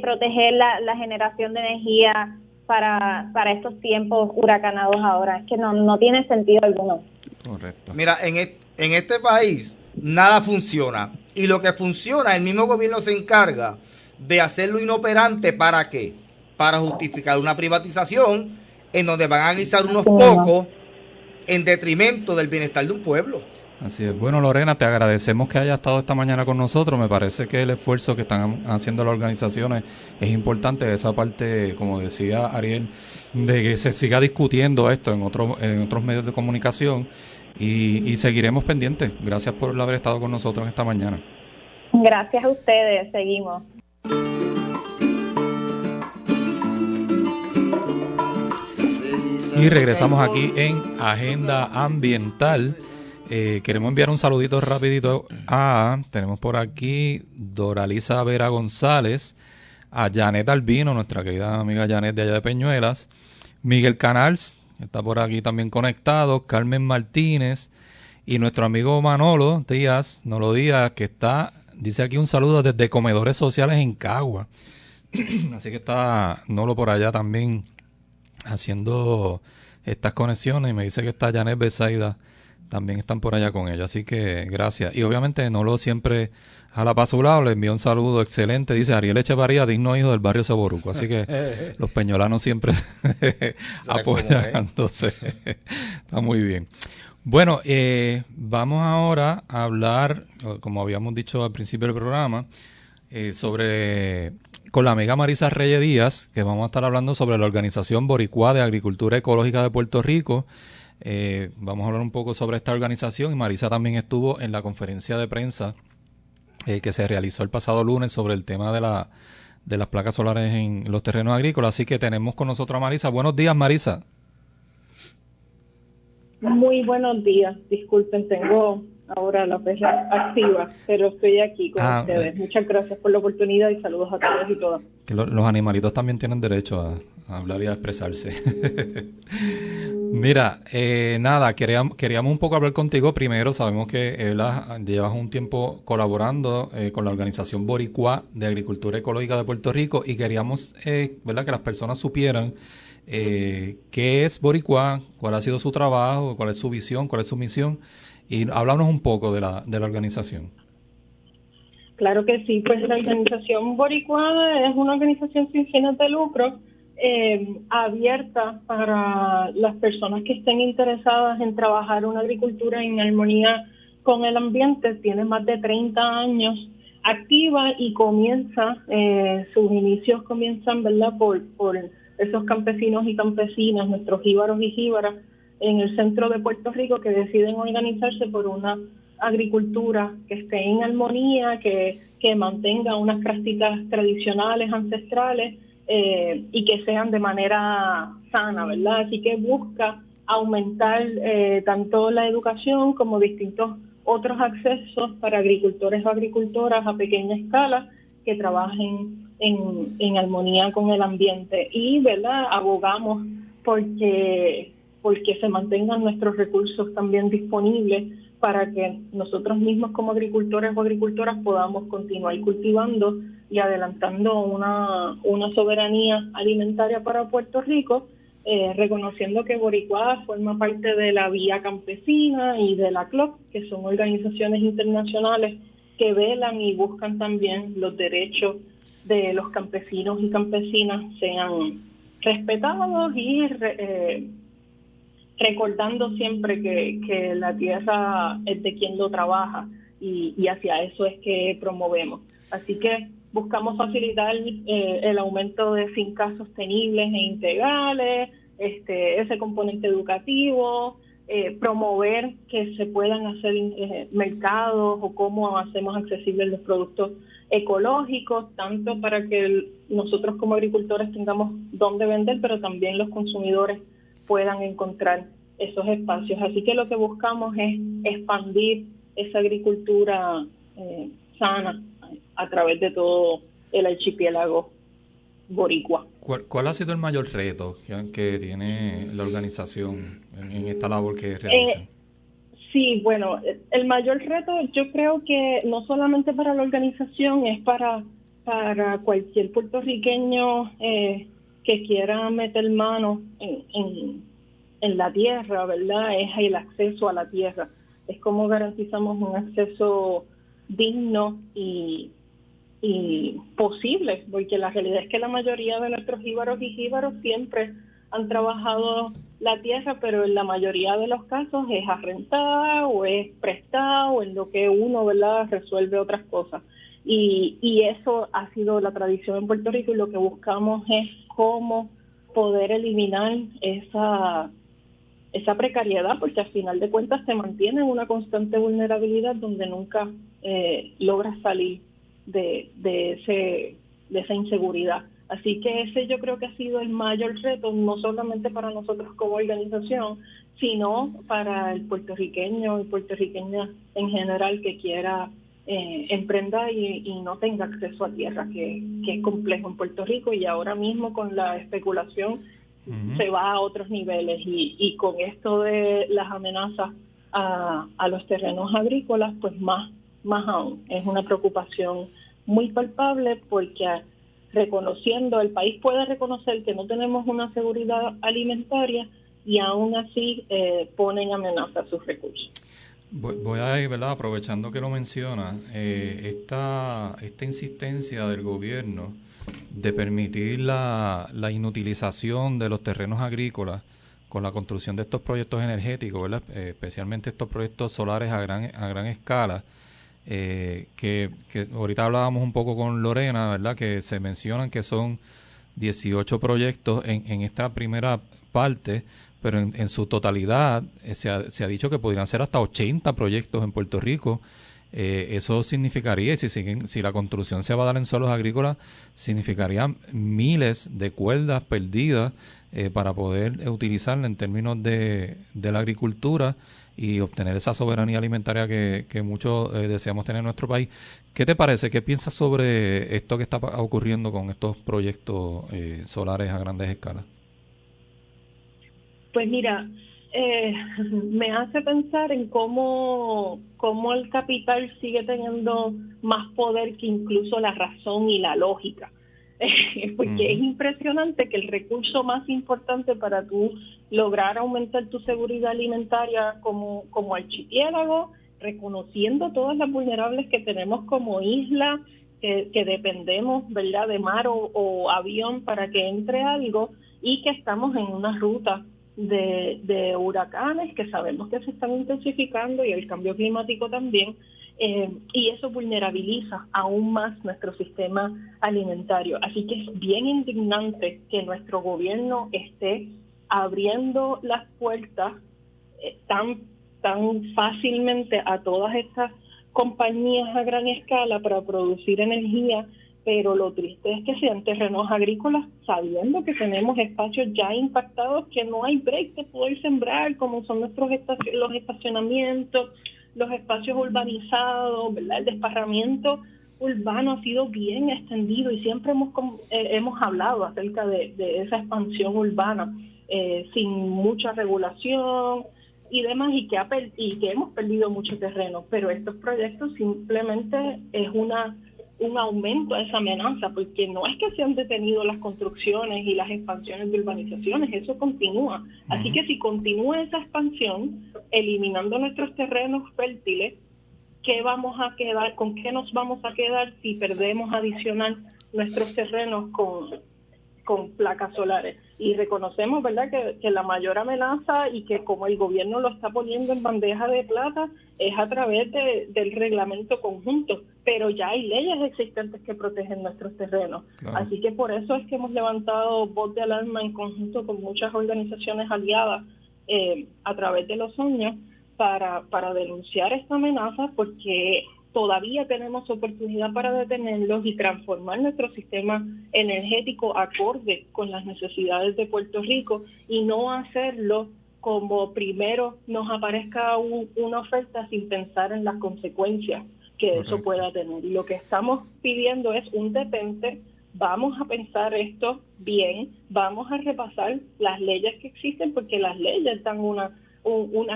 [SPEAKER 5] proteger la generación de energía para estos tiempos huracanados ahora? Es que no tiene sentido alguno.
[SPEAKER 2] Correcto.
[SPEAKER 3] Mira, en este país nada funciona. Y lo que funciona, el mismo gobierno se encarga de hacerlo inoperante. ¿Para qué? Para justificar una privatización en donde van a guisar unos pocos en detrimento del bienestar de un pueblo.
[SPEAKER 2] Así es. Bueno, Lorena, te agradecemos que hayas estado esta mañana con nosotros. Me parece que el esfuerzo que están haciendo las organizaciones es importante. Esa parte, como decía Ariel, de que se siga discutiendo esto en otros medios de comunicación y seguiremos pendientes. Gracias por haber estado con nosotros esta mañana.
[SPEAKER 5] Gracias a ustedes. Seguimos.
[SPEAKER 2] Y regresamos aquí en Agenda Ambiental. Queremos enviar un saludito rapidito tenemos por aquí Doralisa Vera González, a Janet Albino, nuestra querida amiga Janet de allá de Peñuelas, Miguel Canals, que está por aquí también conectado, Carmen Martínez y nuestro amigo Nolo Díaz, que dice aquí un saludo desde Comedores Sociales en Cagua. Así que está Nolo por allá también haciendo estas conexiones y me dice que está Janet Besaida, también están por allá con ella, así que gracias. Y obviamente Nolo siempre a la paso lado, le envió un saludo excelente, dice Ariel Echevarría, digno hijo del barrio Saboruco, así que los peñolanos siempre apoyándose. Está muy bien. Bueno, vamos ahora a hablar, como habíamos dicho al principio del programa, con la amiga Marisa Reyes Díaz, que vamos a estar hablando sobre la Organización Boricua de Agricultura Ecológica de Puerto Rico. Vamos a hablar un poco sobre esta organización y Marisa también estuvo en la conferencia de prensa que se realizó el pasado lunes sobre el tema de las placas solares en los terrenos agrícolas. Así que tenemos con nosotros a Marisa. Buenos días, Marisa.
[SPEAKER 6] Muy buenos días. Disculpen, tengo ahora la perra activa, pero estoy aquí con ustedes. Muchas gracias por la oportunidad y saludos a todos y todas.
[SPEAKER 2] Que los animalitos también tienen derecho a hablar y a expresarse. Mira, queríamos un poco hablar contigo primero. Sabemos que llevas un tiempo colaborando con la Organización Boricua de Agricultura Ecológica de Puerto Rico y queríamos ¿verdad? Que las personas supieran qué es Boricua, cuál ha sido su trabajo, cuál es su visión, cuál es su misión, y háblanos un poco de la organización.
[SPEAKER 6] Claro que sí, pues la Organización Boricua es una organización sin fines de lucro, abierta para las personas que estén interesadas en trabajar una agricultura en armonía con el ambiente. Tiene más de 30 años activa y sus inicios comienzan, ¿verdad?, por esos campesinos y campesinas, nuestros jíbaros y jíbaras, en el centro de Puerto Rico que deciden organizarse por una agricultura que esté en armonía, que mantenga unas prácticas tradicionales, ancestrales, y que sean de manera sana, ¿verdad? Así que busca aumentar tanto la educación como distintos otros accesos para agricultores o agricultoras a pequeña escala que trabajen en armonía con el ambiente. Y, ¿verdad?, abogamos porque se mantengan nuestros recursos también disponibles para que nosotros mismos como agricultores o agricultoras podamos continuar cultivando y adelantando una soberanía alimentaria para Puerto Rico, reconociendo que Boricua forma parte de la Vía Campesina y de la CLOC, que son organizaciones internacionales que velan y buscan también los derechos de los campesinos y campesinas sean respetados y recordando siempre que la tierra es de quien lo trabaja y hacia eso es que promovemos. Así que buscamos facilitar el aumento de fincas sostenibles e integrales, ese componente educativo, promover que se puedan hacer mercados o cómo hacemos accesibles los productos ecológicos, tanto para que nosotros como agricultores tengamos dónde vender, pero también los consumidores puedan encontrar esos espacios. Así que lo que buscamos es expandir esa agricultura sana a través de todo el archipiélago boricua.
[SPEAKER 2] ¿Cuál ha sido el mayor reto que tiene la organización en esta labor que realizan?
[SPEAKER 6] Sí, bueno, el mayor reto yo creo que no solamente para la organización, es para cualquier puertorriqueño que quiera meter mano en la tierra, ¿verdad? Es el acceso a la tierra. Es como garantizamos un acceso digno y posible, porque la realidad es que la mayoría de nuestros jíbaros y jíbaros siempre han trabajado la tierra, pero en la mayoría de los casos es arrentada o es prestada o en lo que uno, ¿verdad?, resuelve otras cosas. Y eso ha sido la tradición en Puerto Rico, y lo que buscamos es cómo poder eliminar esa precariedad, porque al final de cuentas se mantiene en una constante vulnerabilidad donde nunca logras salir de esa inseguridad. Así que ese yo creo que ha sido el mayor reto, no solamente para nosotros como organización, sino para el puertorriqueño y puertorriqueña en general que quiera emprender y no tenga acceso a tierra, que es complejo en Puerto Rico, y ahora mismo con la especulación se va a otros niveles, y con esto de las amenazas a los terrenos agrícolas, pues más aún. Es una preocupación muy palpable, porque reconociendo, el país puede reconocer que no tenemos una seguridad alimentaria y aún así ponen amenaza a sus recursos.
[SPEAKER 2] Voy a ir, ¿verdad?, aprovechando que lo menciona, esta insistencia del gobierno de permitir la inutilización de los terrenos agrícolas con la construcción de estos proyectos energéticos, ¿verdad?, especialmente estos proyectos solares a gran escala, que ahorita hablábamos un poco con Lorena, ¿verdad?, que se mencionan que son 18 proyectos en esta primera parte, pero en su totalidad se ha dicho que podrían ser hasta 80 proyectos en Puerto Rico. Eso significaría, si la construcción se va a dar en suelos agrícolas, significaría miles de cuerdas perdidas para poder utilizarla en términos de la agricultura y obtener esa soberanía alimentaria que muchos deseamos tener en nuestro país. ¿Qué te parece? ¿Qué piensas sobre esto que está ocurriendo con estos proyectos solares a grandes escalas?
[SPEAKER 6] Pues mira, me hace pensar en cómo el capital sigue teniendo más poder que incluso la razón y la lógica. Porque es impresionante que el recurso más importante para tú lograr aumentar tu seguridad alimentaria como archipiélago, reconociendo todas las vulnerables que tenemos como isla, que dependemos, ¿verdad?, de mar o avión para que entre algo, y que estamos en una ruta de huracanes que sabemos que se están intensificando, y el cambio climático también, y eso vulnerabiliza aún más nuestro sistema alimentario. Así que es bien indignante que nuestro gobierno esté abriendo las puertas tan fácilmente a todas estas compañías a gran escala para producir energía, pero lo triste es que sean terrenos agrícolas sabiendo que tenemos espacios ya impactados que no hay break de poder sembrar, como son los estacionamientos, los espacios urbanizados, ¿verdad? El desparramiento urbano ha sido bien extendido y siempre hemos hablado acerca de esa expansión urbana sin mucha regulación y demás, y que hemos perdido mucho terreno, pero estos proyectos simplemente es un aumento a esa amenaza, porque no es que se han detenido las construcciones y las expansiones de urbanizaciones, eso continúa. Así que si continúa esa expansión, eliminando nuestros terrenos fértiles, ¿con qué nos vamos a quedar si perdemos adicional nuestros terrenos con placas solares? Y reconocemos, ¿verdad?, que la mayor amenaza, y que como el gobierno lo está poniendo en bandeja de plata, es a través del reglamento conjunto, pero ya hay leyes existentes que protegen nuestros terrenos. Claro. Así que por eso es que hemos levantado voz de alarma en conjunto con muchas organizaciones aliadas a través de los años para denunciar esta amenaza, porque todavía tenemos oportunidad para detenerlos y transformar nuestro sistema energético acorde con las necesidades de Puerto Rico, y no hacerlo como primero nos aparezca una oferta sin pensar en las consecuencias que Correcto. Eso pueda tener. Y lo que estamos pidiendo es un detente, vamos a pensar esto bien, vamos a repasar las leyes que existen, porque las leyes dan unas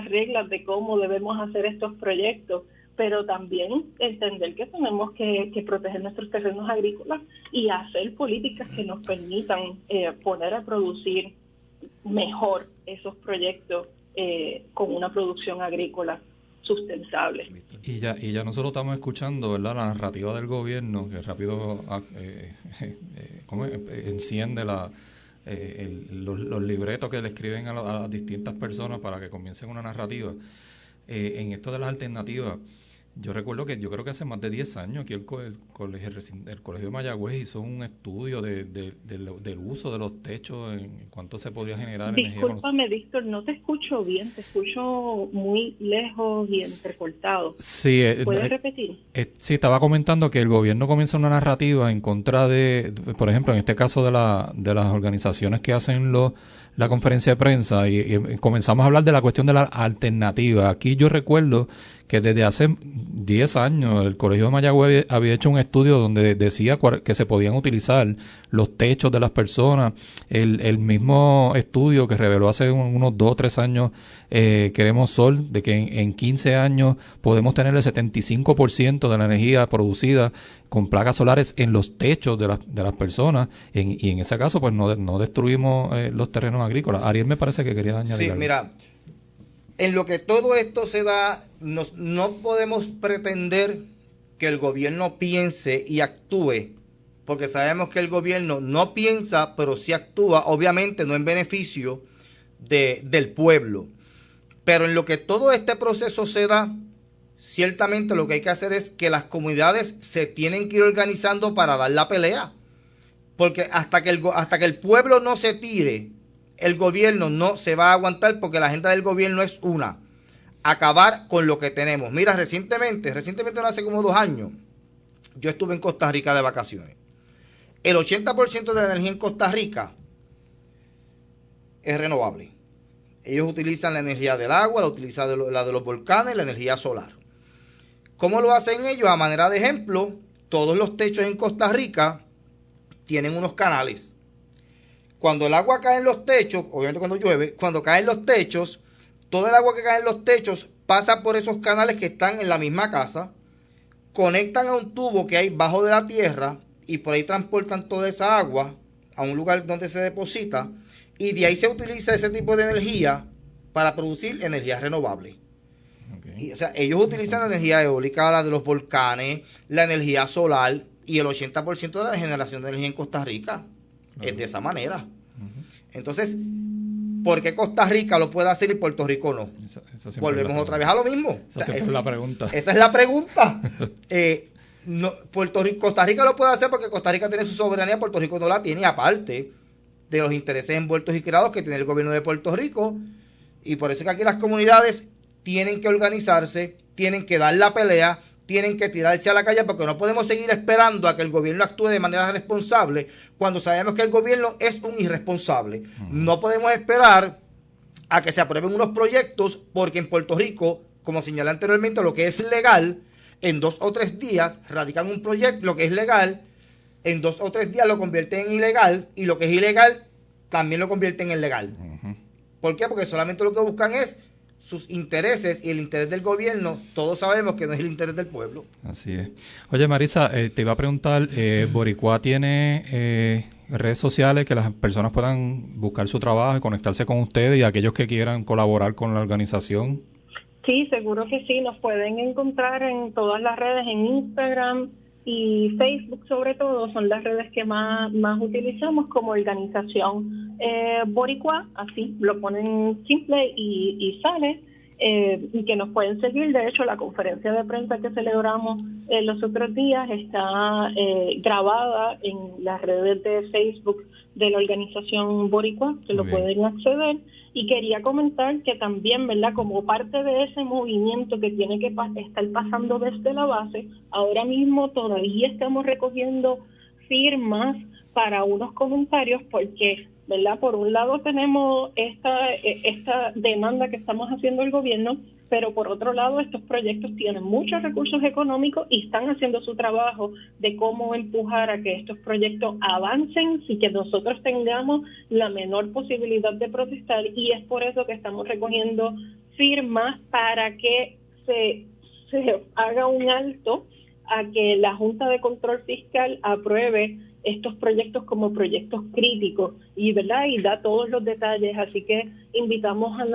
[SPEAKER 6] reglas de cómo debemos hacer estos proyectos, pero también entender que tenemos que proteger nuestros terrenos agrícolas y hacer políticas que nos permitan poner a producir mejor esos proyectos con una producción agrícola sustentable.
[SPEAKER 2] Y ya nosotros estamos escuchando, ¿verdad?, la narrativa del gobierno, que rápido enciende los libretos que le escriben a las distintas personas para que comiencen una narrativa. En esto de las alternativas, yo recuerdo que yo creo que hace más de 10 años aquí el colegio de Mayagüez hizo un estudio del uso de los techos, en cuánto se podría generar energía.
[SPEAKER 6] Discúlpame, Víctor, no te escucho bien, te escucho muy lejos y entrecortado.
[SPEAKER 2] Sí,
[SPEAKER 6] ¿puedes repetir?
[SPEAKER 2] Sí, estaba comentando que el gobierno comienza una narrativa en contra de, por ejemplo, en este caso de las organizaciones que hacen la conferencia de prensa, y comenzamos a hablar de la cuestión de la alternativa. Aquí yo recuerdo que desde hace 10 años el Colegio de Mayagüez había hecho un estudio donde decía que se podían utilizar los techos de las personas. El mismo estudio que reveló hace unos 2 o 3 años Queremos Sol, de que en 15 años podemos tener el 75% de la energía producida con placas solares en los techos de las personas, y en ese caso pues no destruimos los terrenos agrícolas. Ariel me parece que quería añadir
[SPEAKER 3] algo. Mira, en lo que todo esto se da, no podemos pretender que el gobierno piense y actúe, porque sabemos que el gobierno no piensa, pero sí actúa, obviamente no en beneficio del pueblo. Pero en lo que todo este proceso se da, ciertamente lo que hay que hacer es que las comunidades se tienen que ir organizando para dar la pelea. Porque hasta que el pueblo no se tire, el gobierno no se va a aguantar, porque la agenda del gobierno es acabar con lo que tenemos. Mira, recientemente, no hace como 2 años, yo estuve en Costa Rica de vacaciones. El 80% de la energía en Costa Rica es renovable. Ellos utilizan la energía del agua, la utilizan la de los volcanes, la energía solar. ¿Cómo lo hacen ellos? A manera de ejemplo, todos los techos en Costa Rica tienen unos canales. Cuando el agua cae en los techos, obviamente cuando llueve, cuando caen los techos, todo el agua que cae en los techos pasa por esos canales que están en la misma casa, conectan a un tubo que hay bajo de la tierra y por ahí transportan toda esa agua a un lugar donde se deposita, y de ahí se utiliza ese tipo de energía para producir energía renovable. Okay. Y, o sea, ellos utilizan la energía eólica, la de los volcanes, la energía solar, y el 80% de la generación de energía en Costa Rica es de esa manera. Entonces, ¿por qué Costa Rica lo puede hacer y Puerto Rico no? Volvemos otra vez a lo mismo.
[SPEAKER 2] Esa es la pregunta.
[SPEAKER 3] Esa es la pregunta. Costa Rica lo puede hacer porque Costa Rica tiene su soberanía, Puerto Rico no la tiene, aparte de los intereses envueltos y creados que tiene el gobierno de Puerto Rico Y por eso es que aquí las comunidades tienen que organizarse, tienen que dar la pelea, tienen que tirarse a la calle, porque no podemos seguir esperando a que el gobierno actúe de manera responsable cuando sabemos que el gobierno es un irresponsable. No podemos esperar a que se aprueben unos proyectos, porque en Puerto Rico, como señalé anteriormente, lo que es legal, en 2 o 3 días radican un proyecto, lo que es legal, en 2 o 3 días lo convierten en ilegal, y lo que es ilegal también lo convierten en legal. ¿Por qué? Porque solamente lo que buscan es sus intereses, y el interés del gobierno, todos sabemos que no es el interés del pueblo.
[SPEAKER 2] Así es. Oye, Marisa, te iba a preguntar, Boricua tiene redes sociales que las personas puedan buscar su trabajo y conectarse con ustedes, y aquellos que quieran colaborar con la organización.
[SPEAKER 6] Sí, seguro que sí. Nos pueden encontrar en todas las redes, en Instagram y Facebook sobre todo, son las redes que más utilizamos como organización. Boricua, así lo ponen simple y sale, y que nos pueden seguir. De hecho, la conferencia de prensa que celebramos los otros días está grabada en las redes de Facebook de la organización Boricua, que lo pueden acceder. Y quería comentar que también, ¿verdad?, como parte de ese movimiento que tiene que estar pasando desde la base, ahora mismo todavía estamos recogiendo firmas para unos comentarios, porque, ¿verdad?, por un lado tenemos esta demanda que estamos haciendo el gobierno, pero por otro lado estos proyectos tienen muchos recursos económicos y están haciendo su trabajo de cómo empujar a que estos proyectos avancen y que nosotros tengamos la menor posibilidad de protestar, y es por eso que estamos recogiendo firmas para que se haga un alto a que la Junta de Control Fiscal apruebe estos proyectos como proyectos críticos, y verdad, y da todos los detalles. Así que invitamos a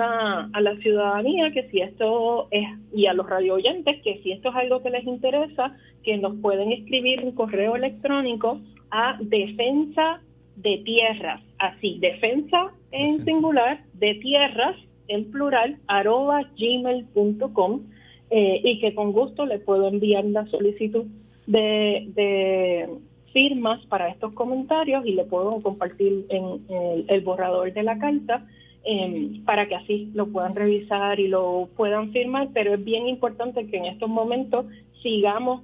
[SPEAKER 6] la ciudadanía que si esto es, y a los radio oyentes, que si esto es algo que les interesa, que nos pueden escribir un correo electrónico a defensa de tierras, así, defensa en singular, de tierras en plural, @gmail.com, y que con gusto le puedo enviar la solicitud de firmas para estos comentarios, y le puedo compartir en el borrador de la carta, para que así lo puedan revisar y lo puedan firmar. Pero es bien importante que en estos momentos sigamos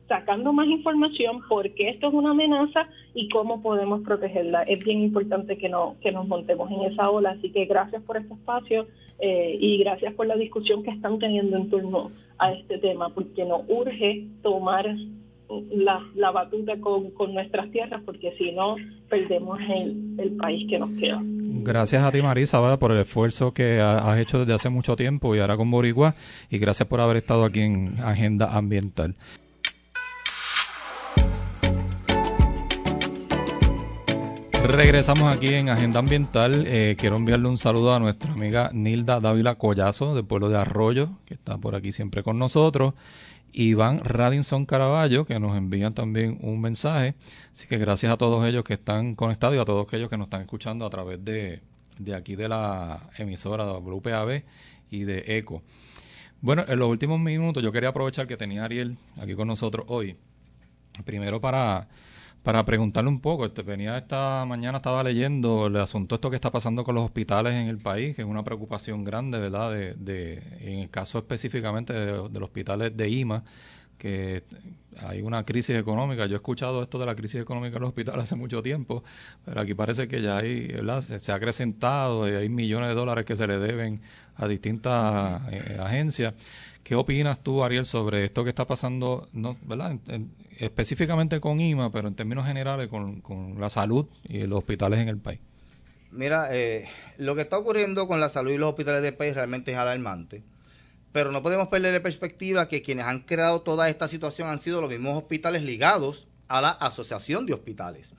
[SPEAKER 6] sacando más información, porque esto es una amenaza y cómo podemos protegerla. Es bien importante que nos montemos en esa ola. Así que gracias por este espacio, y gracias por la discusión que están teniendo en torno a este tema, porque nos urge tomar la batuta con nuestras tierras, porque si no perdemos el país que nos queda.
[SPEAKER 2] Gracias a ti, Marisa, ¿verdad?, por el esfuerzo que has hecho desde hace mucho tiempo y ahora con Boricua, y gracias por haber estado aquí en Agenda Ambiental. Regresamos aquí en Agenda Ambiental. Quiero enviarle un saludo a nuestra amiga Nilda Dávila Collazo, del pueblo de Arroyo, que está por aquí siempre con nosotros. Iván Radinson Caraballo, que nos envían también un mensaje. Así que gracias a todos ellos que están conectados y a todos aquellos que nos están escuchando a través de aquí de la emisora de WPAB y de ECO. Bueno, en los últimos minutos yo quería aprovechar que tenía a Ariel aquí con nosotros hoy, primero para preguntarle un poco. Venía esta mañana, estaba leyendo el asunto esto que está pasando con los hospitales en el país, que es una preocupación grande, ¿verdad? En el caso específicamente de los hospitales de IMA, que hay una crisis económica. Yo he escuchado esto de la crisis económica en los hospitales hace mucho tiempo, pero aquí parece que ya hay, ¿verdad?, se ha acrecentado y hay millones de dólares que se le deben a distintas agencias. ¿Qué opinas tú, Ariel, sobre esto que está pasando, no, ¿verdad?, específicamente con IMA, pero en términos generales con la salud y los hospitales en el país?
[SPEAKER 3] Mira, lo que está ocurriendo con la salud y los hospitales del país realmente es alarmante, pero no podemos perder de perspectiva que quienes han creado toda esta situación han sido los mismos hospitales ligados a la Asociación de Hospitales.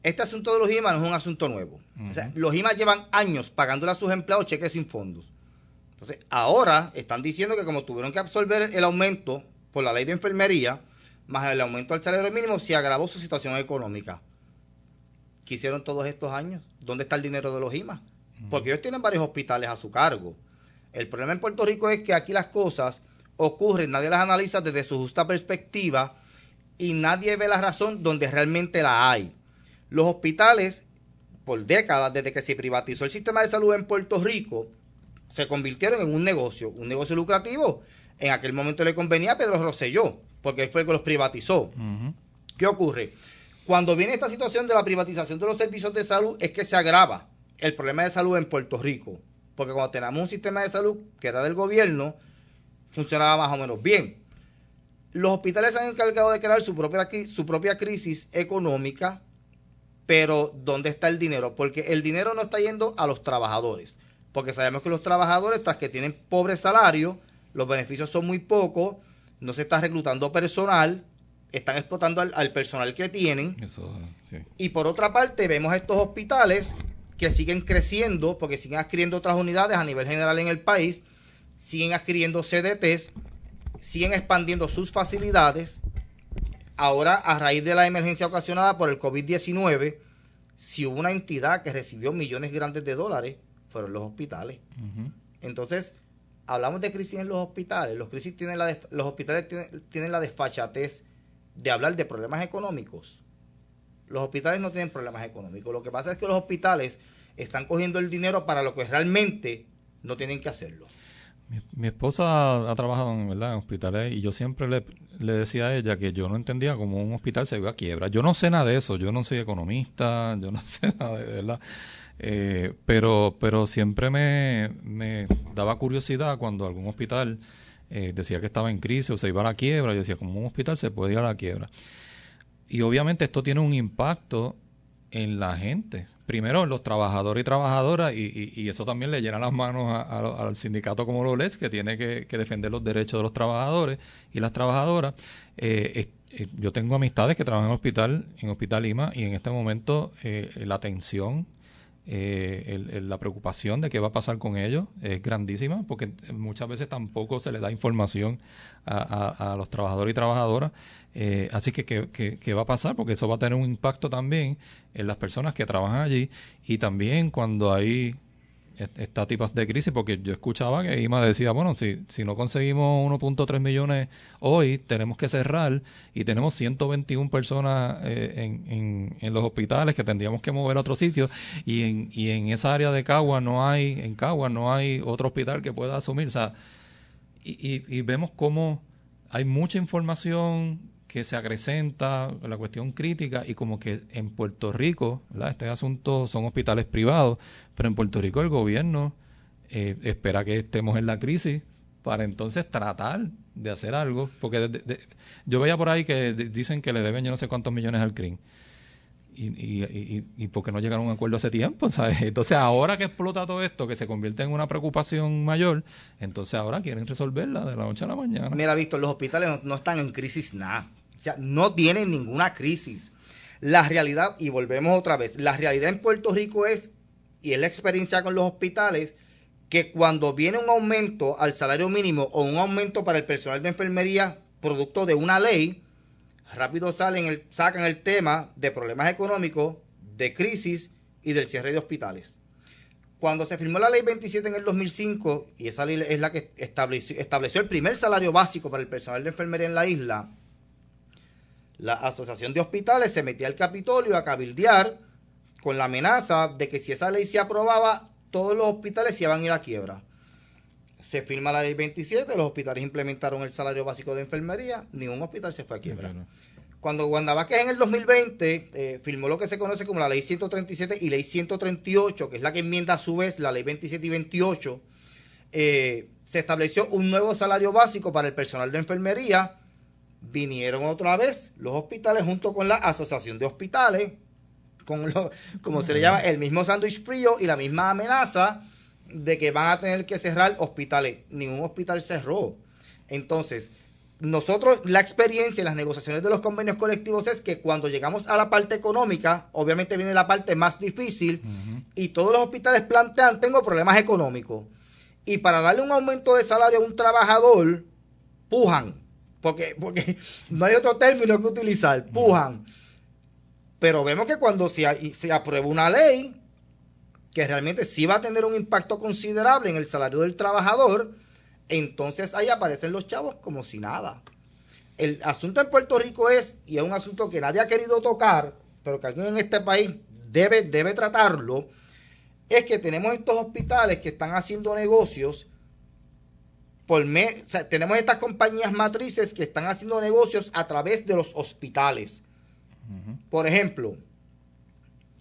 [SPEAKER 3] Este asunto de los IMA no es un asunto nuevo. O sea, los IMA llevan años pagándole a sus empleados cheques sin fondos. Entonces, ahora están diciendo que como tuvieron que absorber el aumento por la ley de enfermería, más el aumento del salario mínimo, se agravó su situación económica. ¿Qué hicieron todos estos años? ¿Dónde está el dinero de los IMA? Porque ellos tienen varios hospitales a su cargo. El problema en Puerto Rico es que aquí las cosas ocurren, nadie las analiza desde su justa perspectiva y nadie ve la razón donde realmente la hay. Los hospitales, por décadas, desde que se privatizó el sistema de salud en Puerto Rico, se convirtieron en un negocio lucrativo. En aquel momento le convenía a Pedro Rosselló, porque él fue el que los privatizó. ¿Qué ocurre? Cuando viene esta situación de la privatización de los servicios de salud, es que se agrava el problema de salud en Puerto Rico. Porque cuando tenemos un sistema de salud que era del gobierno, funcionaba más o menos bien. Los hospitales se han encargado de crear su propia crisis económica, pero ¿dónde está el dinero? Porque el dinero no está yendo a los trabajadores. Porque sabemos que los trabajadores, tras que tienen pobre salario, los beneficios son muy pocos, no se está reclutando personal, están explotando al personal que tienen.
[SPEAKER 2] Eso, sí.
[SPEAKER 3] Y por otra parte, vemos estos hospitales que siguen creciendo, porque siguen adquiriendo otras unidades a nivel general en el país, siguen adquiriendo CDTs, siguen expandiendo sus facilidades. Ahora, a raíz de la emergencia ocasionada por el COVID-19, si hubo una entidad que recibió millones grandes de dólares, fueron los hospitales. Entonces, hablamos de crisis en los hospitales. Los hospitales tienen la desfachatez de hablar de problemas económicos. Los hospitales no tienen problemas económicos. Lo que pasa es que los hospitales están cogiendo el dinero para lo que realmente no tienen que hacerlo.
[SPEAKER 2] Mi esposa ha trabajado en hospitales y yo siempre le decía a ella que yo no entendía cómo un hospital se iba a quiebra. Yo no sé nada de eso, yo no soy economista, yo no sé nada de verdad. Pero siempre me daba curiosidad cuando algún hospital decía que estaba en crisis o se iba a la quiebra. Yo decía, ¿cómo un hospital se puede ir a la quiebra? Y obviamente esto tiene un impacto en la gente. Primero, en los trabajadores y trabajadoras, y eso también le llena las manos al sindicato como LOLES, que tiene que defender los derechos de los trabajadores y las trabajadoras. Yo tengo amistades que trabajan en Hospital Lima, y en este momento la tensión, la preocupación de qué va a pasar con ellos es grandísima, porque muchas veces tampoco se les da información a los trabajadores y trabajadoras. Así que ¿qué va a pasar? Porque eso va a tener un impacto también en las personas que trabajan allí, y también cuando hay estas tipos de crisis, porque yo escuchaba que IMA decía, bueno, si no conseguimos 1.3 millones hoy, tenemos que cerrar, y tenemos 121 personas en los hospitales que tendríamos que mover a otro sitio, y en esa área de Cagua no hay otro hospital que pueda asumir. O sea, y vemos cómo hay mucha información que se acrecenta, la cuestión crítica, y como que en Puerto Rico, ¿verdad? Este asunto son hospitales privados, pero en Puerto Rico el gobierno espera que estemos en la crisis para entonces tratar de hacer algo, porque yo veía por ahí que dicen que le deben yo no sé cuántos millones al CRIM, y porque no llegaron a un acuerdo hace tiempo, ¿sabes? Entonces ahora que explota todo esto, que se convierte en una preocupación mayor, entonces ahora quieren resolverla de la noche a la mañana.
[SPEAKER 3] Mira, Víctor, los hospitales no están en crisis nada. O sea, no tienen ninguna crisis. La realidad, y volvemos otra vez, la realidad en Puerto Rico es, y es la experiencia con los hospitales, que cuando viene un aumento al salario mínimo o un aumento para el personal de enfermería producto de una ley, rápido sacan el tema de problemas económicos, de crisis y del cierre de hospitales. Cuando se firmó la ley 27 en el 2005, y esa ley es la que estableció el primer salario básico para el personal de enfermería en la isla, la Asociación de Hospitales se metía al Capitolio a cabildear con la amenaza de que si esa ley se aprobaba, todos los hospitales se iban a ir a quiebra. Se firma la ley 27, los hospitales implementaron el salario básico de enfermería, ningún hospital se fue a quiebra. Claro. Cuando Wanda Vázquez en el 2020 firmó lo que se conoce como la ley 137 y ley 138, que es la que enmienda a su vez la ley 27 y 28, se estableció un nuevo salario básico para el personal de enfermería. Vinieron otra vez los hospitales junto con la Asociación de Hospitales, como se le llama, el mismo sándwich frío y la misma amenaza de que van a tener que cerrar hospitales. Ningún hospital cerró. Entonces, nosotros, la experiencia en las negociaciones de los convenios colectivos es que cuando llegamos a la parte económica, obviamente viene la parte más difícil, y todos los hospitales plantean, tengo problemas económicos. Y para darle un aumento de salario a un trabajador, pujan. Porque no hay otro término que utilizar, pujan. Pero vemos que cuando se aprueba una ley que realmente sí va a tener un impacto considerable en el salario del trabajador, entonces ahí aparecen los chavos como si nada. El asunto en Puerto Rico es, y es un asunto que nadie ha querido tocar, pero que alguien en este país debe tratarlo, es que tenemos estos hospitales que están haciendo negocios o sea, tenemos estas compañías matrices que están haciendo negocios a través de los hospitales. Por ejemplo,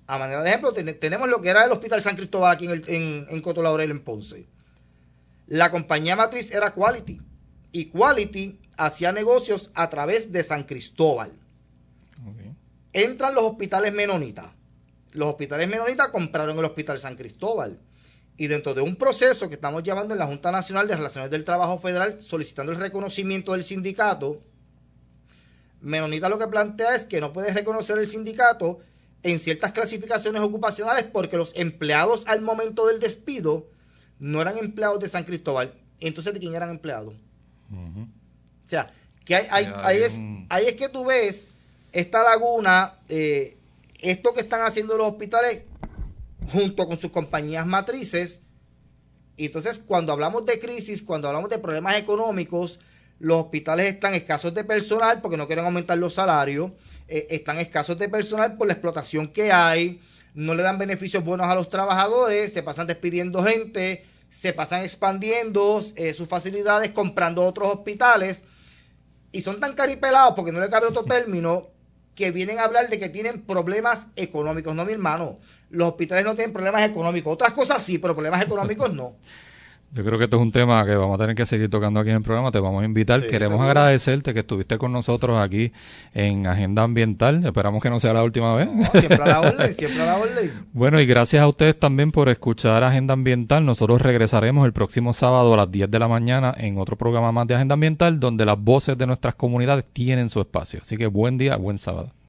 [SPEAKER 3] a manera de ejemplo, tenemos lo que era el Hospital San Cristóbal aquí en Coto Laurel, en Ponce. La compañía matriz era Quality, y Quality hacía negocios a través de San Cristóbal. Okay. Entran los hospitales menonitas. Los hospitales menonitas compraron el Hospital San Cristóbal. Y dentro de un proceso que estamos llevando en la Junta Nacional de Relaciones del Trabajo Federal, solicitando el reconocimiento del sindicato, Menonita lo que plantea es que no puede reconocer el sindicato en ciertas clasificaciones ocupacionales porque los empleados al momento del despido no eran empleados de San Cristóbal. Entonces, ¿de quién eran empleados? O sea, que ahí es que tú ves esta laguna, esto que están haciendo los hospitales junto con sus compañías matrices. Y entonces, cuando hablamos de crisis, cuando hablamos de problemas económicos, los hospitales están escasos de personal porque no quieren aumentar los salarios, están escasos de personal por la explotación que hay, no le dan beneficios buenos a los trabajadores, se pasan despidiendo gente, se pasan expandiendo sus facilidades, comprando otros hospitales, y son tan caripelados, porque no le cabe otro término, que vienen a hablar de que tienen problemas económicos. No, mi hermano, los hospitales no tienen problemas económicos, otras cosas sí, pero problemas económicos no.
[SPEAKER 2] Yo creo que esto es un tema que vamos a tener que seguir tocando aquí en el programa. Te vamos a invitar. Sí, queremos agradecerte que estuviste con nosotros aquí en Agenda Ambiental. Esperamos que no sea la última vez.
[SPEAKER 3] No, siempre a la orden, siempre a la orden.
[SPEAKER 2] Bueno, y gracias a ustedes también por escuchar Agenda Ambiental. Nosotros regresaremos el próximo sábado a las 10 de la mañana en otro programa más de Agenda Ambiental, donde las voces de nuestras comunidades tienen su espacio. Así que buen día, buen sábado.